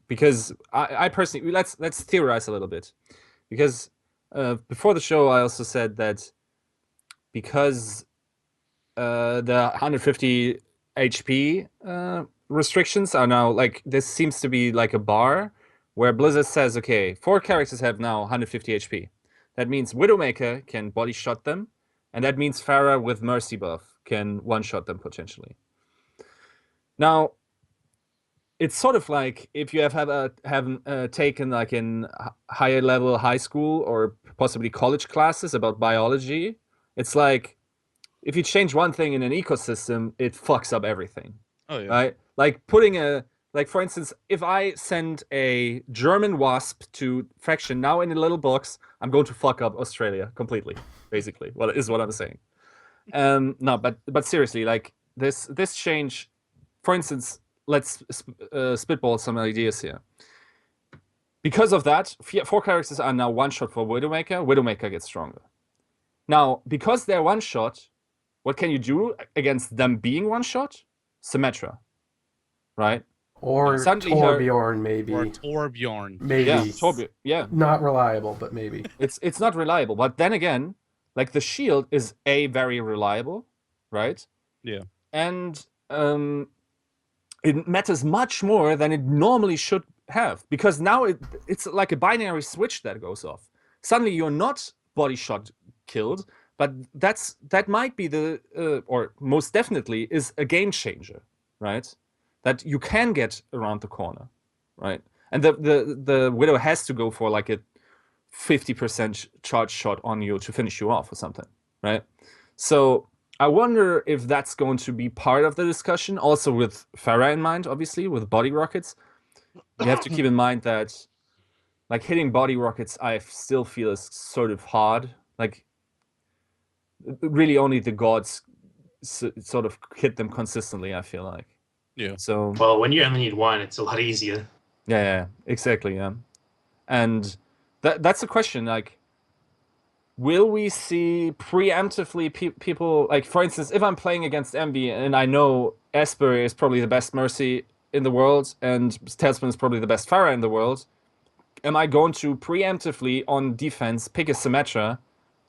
Because I personally, let's theorize a little bit. Because before the show, I also said that because the 150 HP restrictions are now this seems to be like a bar where Blizzard says, okay, 4 characters have now 150 HP. That means Widowmaker can body shot them, and that means Pharah with Mercy buff can one-shot them potentially. Now, it's sort of like if you have taken like in higher level high school or possibly college classes about biology. It's like if you change one thing in an ecosystem, it fucks up everything. Oh yeah. Right? Like putting like for instance, if I send a German wasp to Faction now in a little box, I'm going to fuck up Australia completely. Basically, what I'm saying. No, but seriously, like this change, for instance. Let's spitball some ideas here. Because of that, 4 characters are now one-shot for Widowmaker. Widowmaker gets stronger. Now, because they're one-shot, what can you do against them being one-shot? Symmetra, right? Or Torbjorn, maybe. Or Torbjorn. Maybe. Yeah, Torbjorn. Yeah. Not reliable, but maybe. It's not reliable. But then again, like the shield is very reliable, right? Yeah. And it matters much more than it normally should have, because now it's like a binary switch that goes off. Suddenly you're not body shot killed, but that might be or most definitely is a game changer, right? That you can get around the corner, right? And the Widow has to go for like a 50% charge shot on you to finish you off or something, right? So I wonder if that's going to be part of the discussion, also with Pharah in mind, obviously, with body rockets. You have to keep in mind that, like, hitting body rockets, I still feel is sort of hard. Like, really only the gods sort of hit them consistently, I feel like. Yeah. So. Well, when you only need one, it's a lot easier. Yeah, exactly, yeah. And that's a question, like, will we see preemptively people, like, for instance, if I'm playing against Envy and I know Esper is probably the best Mercy in the world and Talespin is probably the best Pharah in the world, am I going to preemptively on defense pick a Symmetra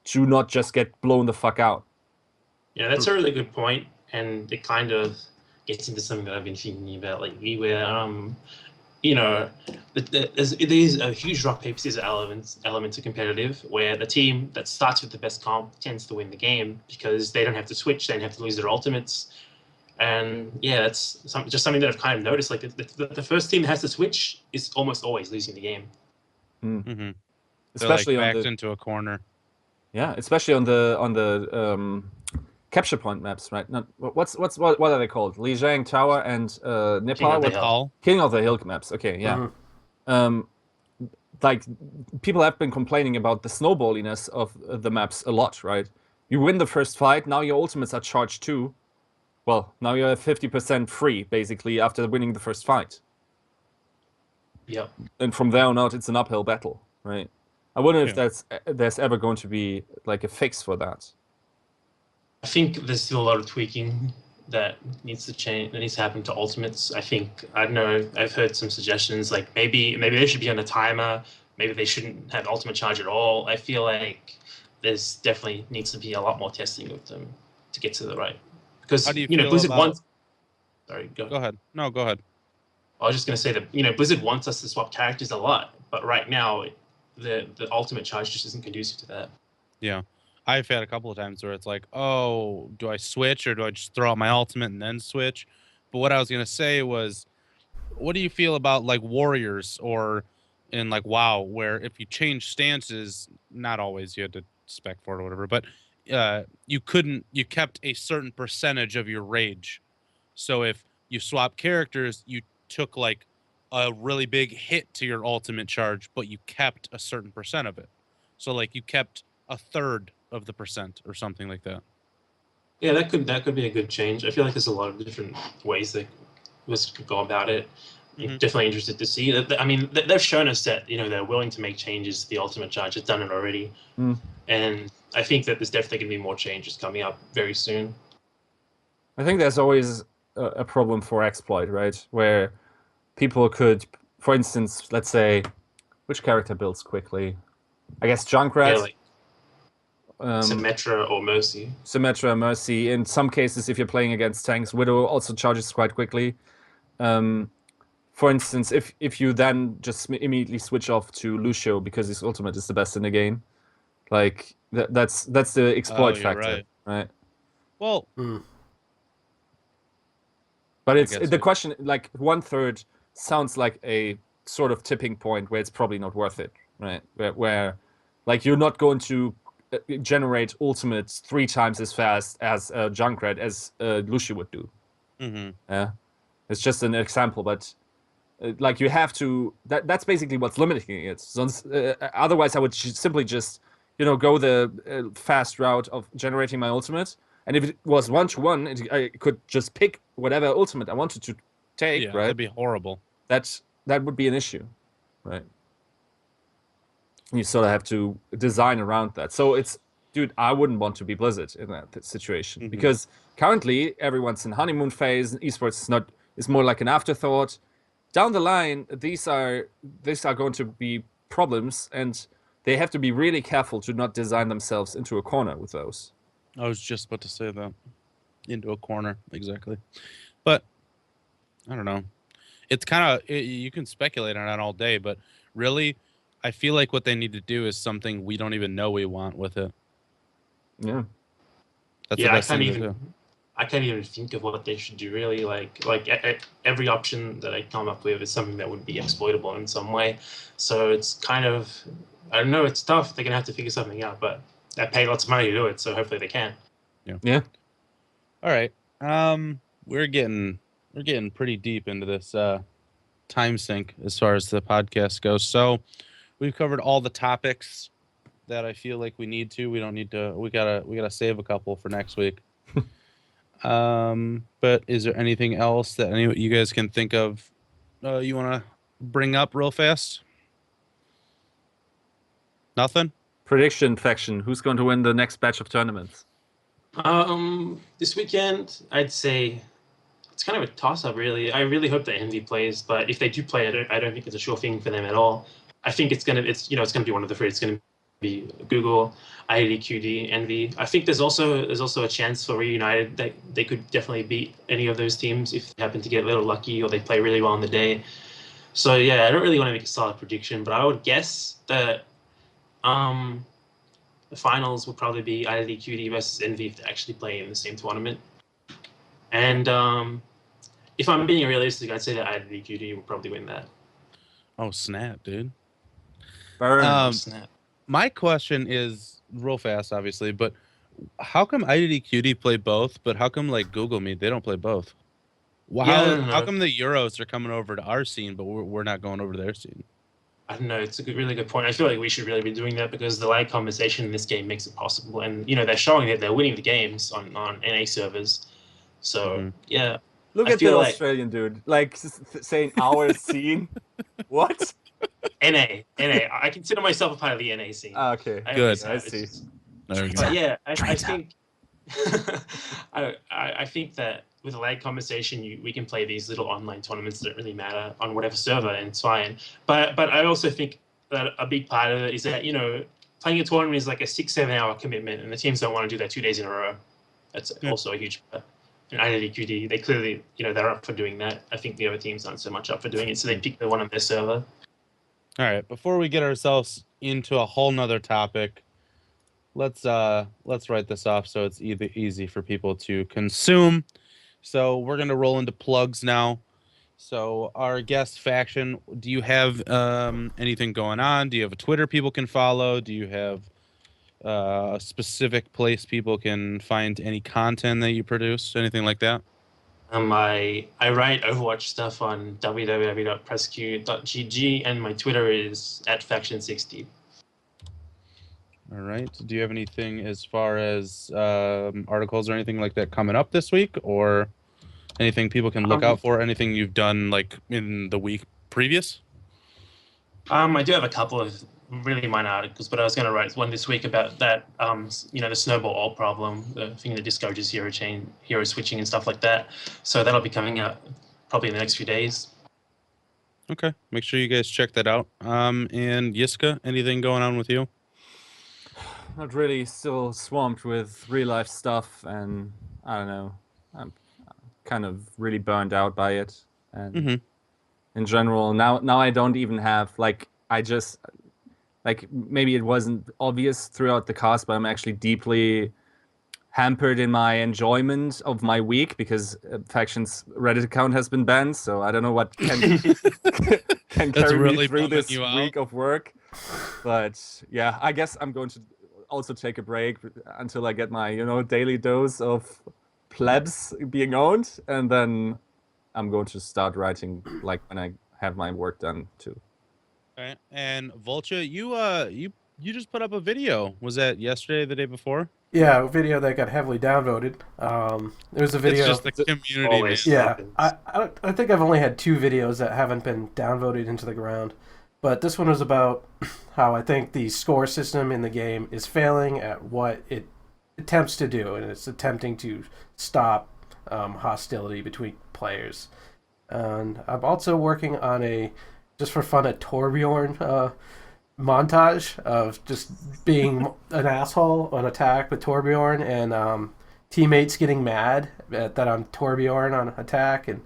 to not just get blown the fuck out? Yeah, that's a really good point, and it kind of gets into something that I've been thinking about lately, where you know, there's a huge rock paper scissors element to competitive, where the team that starts with the best comp tends to win the game because they don't have to switch, they don't have to lose their ultimates, and yeah, that's just something that I've kind of noticed. Like the first team that has to switch is almost always losing the game. Mm-hmm. Especially like backed into a corner. Yeah, especially on the capture point maps, right? Not what are they called? Lijiang Tower and Nepal. King of the Hill maps. Okay, yeah. Mm-hmm. Like people have been complaining about the snowballiness of the maps a lot, right? You win the first fight, now your ultimates are charged too. Well, now you're 50% free basically after winning the first fight. Yep. And from there on out, it's an uphill battle, right? I wonder if there's ever going to be like a fix for that. I think there's still a lot of tweaking that needs to change. That needs to happen to ultimates. I don't know. I've heard some suggestions like maybe they should be on a timer. Maybe they shouldn't have ultimate charge at all. I feel like there's definitely needs to be a lot more testing with them to get to the right. Because Blizzard wants. Sorry, go ahead. No, go ahead. I was just going to say that Blizzard wants us to swap characters a lot, but right now the ultimate charge just isn't conducive to that. Yeah. I've had a couple of times where it's like, oh, do I switch or do I just throw out my ultimate and then switch? But what I was going to say was, what do you feel about like Warriors or in like WoW, where if you change stances, not always you had to spec for it or whatever, but you kept a certain percentage of your rage. So if you swap characters, you took like a really big hit to your ultimate charge, but you kept a certain percent of it. So like you kept a third of the percent or something like that. Yeah, that could be a good change. I feel like there's a lot of different ways that this could go about it. Mm-hmm. I'm definitely interested to see that. I mean, they've shown us that they're willing to make changes to the ultimate charge. It's done it already, and I think that there's definitely going to be more changes coming up very soon. I think there's always a problem for exploit, right? Where people could, for instance, let's say, which character builds quickly? I guess Junkrat. Yeah, like Symmetra or Mercy. Symmetra, Mercy. In some cases, if you're playing against tanks, Widow also charges quite quickly. For instance, if you then just immediately switch off to Lucio because his ultimate is the best in the game, like that's the exploit factor, right? Well, but it's the question. Like 1/3 sounds like a sort of tipping point where it's probably not worth it, right? Where like you're not going to generate ultimates 3 times as fast as Junkrat as Lucio would do. Yeah, it's just an example, but like you have to. That's basically what's limiting it. So, otherwise, I would simply just go the fast route of generating my ultimate. And if it was 1-to-1, I could just pick whatever ultimate I wanted to take. Yeah, right? that'd be horrible. That would be an issue, right? You sort of have to design around that. So it's, dude, I wouldn't want to be Blizzard in that situation because currently everyone's in honeymoon phase. Esports is more like an afterthought. Down the line, these are going to be problems, and they have to be really careful to not design themselves into a corner with those. I was just about to say that. Into a corner, exactly. But I don't know. It's kind of, you can speculate on that all day, but really, I feel like what they need to do is something we don't even know we want with it. Yeah. That's the best thing to do. I can't even think of what they should do, really. Like every option that I come up with is something that would be exploitable in some way. So it's kind of, I don't know, it's tough. They're going to have to figure something out, but I pay lots of money to do it, so hopefully they can. Yeah. All right. We're getting pretty deep into this time sink as far as the podcast goes. So we've covered all the topics that I feel like we need to. We don't need to. We gotta save a couple for next week. But is there anything else that you guys can think of? You want to bring up real fast? Nothing. Prediction faction. Who's going to win the next batch of tournaments? This weekend, I'd say it's kind of a toss-up, really. I really hope that Envy plays, but if they do play, I don't think it's a sure thing for them at all. I think it's gonna be one of the three. It's gonna be Google, IDQD, Envy. I think there's also a chance for Reunited that they could definitely beat any of those teams if they happen to get a little lucky or they play really well on the day. So yeah, I don't really want to make a solid prediction, but I would guess that the finals will probably be IDQD versus Envy if they actually play in the same tournament. And if I'm being realistic, I'd say that IDQD will probably win that. Oh snap, dude! Snap. My question is real fast, obviously, but how come IDQD play both? But how come like Google Meet they don't play both? How come the Euros are coming over to our scene, but we're not going over to their scene? I don't know. It's a really good point. I feel like we should really be doing that because the lag conversation in this game makes it possible. And, they're showing that they're winning the games on NA servers. So, yeah. Look at the Australian dude, like saying our scene. What? NA. I consider myself a part of the NA scene. Okay. Good. I see. There we go. But yeah, I think I think that with a lag conversation, we can play these little online tournaments that don't really matter on whatever server, and it's fine. But I also think that a big part of it is that playing a tournament is like a 6-7 hour commitment, and the teams don't want to do that 2 days in a row. That's also a huge part. And IDQD, they clearly they're up for doing that. I think the other teams aren't so much up for doing it, so they pick the one on their server. All right, before we get ourselves into a whole nother topic, let's write this off so it's easy for people to consume. So we're gonna roll into plugs now. So our guest faction, do you have anything going on? Do you have a Twitter people can follow? Do you have a specific place people can find any content that you produce? Anything like that? I write Overwatch stuff on www.pressq.gg, and my Twitter is @faction60. All right. Do you have anything as far as articles or anything like that coming up this week, or anything people can look out for? Anything you've done like in the week previous? I do have a couple of really minor articles, but I was going to write one this week about that, the snowball ult problem, the thing that discourages hero switching and stuff like that. So that'll be coming out probably in the next few days. Okay. Make sure you guys check that out. And Yiska, anything going on with you? Not really. Still swamped with real life stuff, and I don't know. I'm kind of really burned out by it. And in general, now I don't even have maybe it wasn't obvious throughout the cast, but I'm actually deeply hampered in my enjoyment of my week because Faction's Reddit account has been banned. So I don't know what can carry really me through bumming this you out. week of work. But yeah, I guess I'm going to also take a break until I get my daily dose of plebs being owned, and then I'm going to start writing like when I have my work done too. Okay. And Vulture, you just put up a video. Was that yesterday, the day before? Yeah, a video that got heavily downvoted. There's a video. It's just the community, man. Always. Yeah, happens. I think I've only had 2 videos that haven't been downvoted into the ground. But this one was about how I think the score system in the game is failing at what it attempts to do, and it's attempting to stop hostility between players. And I'm also working on just for fun, a Torbjorn montage of just being an asshole on attack with Torbjorn, and teammates getting mad that I'm Torbjorn on attack, and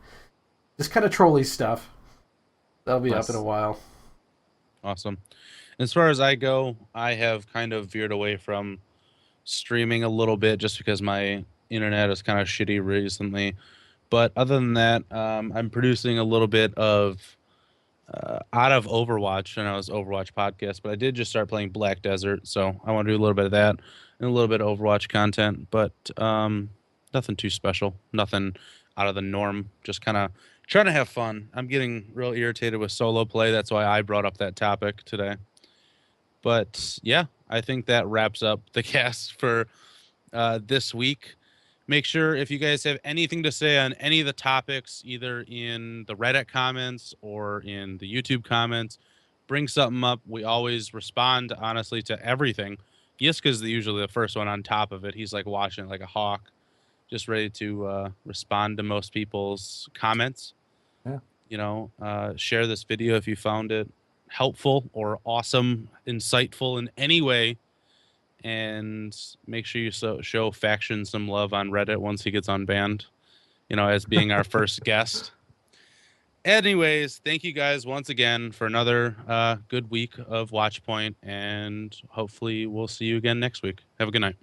just kind of trolly stuff. That'll be up in a while. Awesome. As far as I go, I have kind of veered away from streaming a little bit just because my internet is kind of shitty recently. But other than that, I'm producing a little bit of out of Overwatch. I know it's Overwatch podcast, but I did just start playing Black Desert, so I want to do a little bit of that and a little bit of Overwatch content, but nothing too special, nothing out of the norm. Just kind of trying to have fun. I'm getting real irritated with solo play. That's why I brought up that topic today. But yeah, I think that wraps up the cast for this week. Make sure if you guys have anything to say on any of the topics, either in the Reddit comments or in the YouTube comments, bring something up. We always respond, honestly, to everything. Yiska's usually the first one on top of it. He's like watching it like a hawk, just ready to respond to most people's comments. Yeah. Share this video if you found it helpful or awesome, insightful in any way. And make sure you show Faction some love on Reddit once he gets unbanned, as being our first guest. Anyways, thank you guys once again for another good week of Watchpoint, and hopefully we'll see you again next week. Have a good night.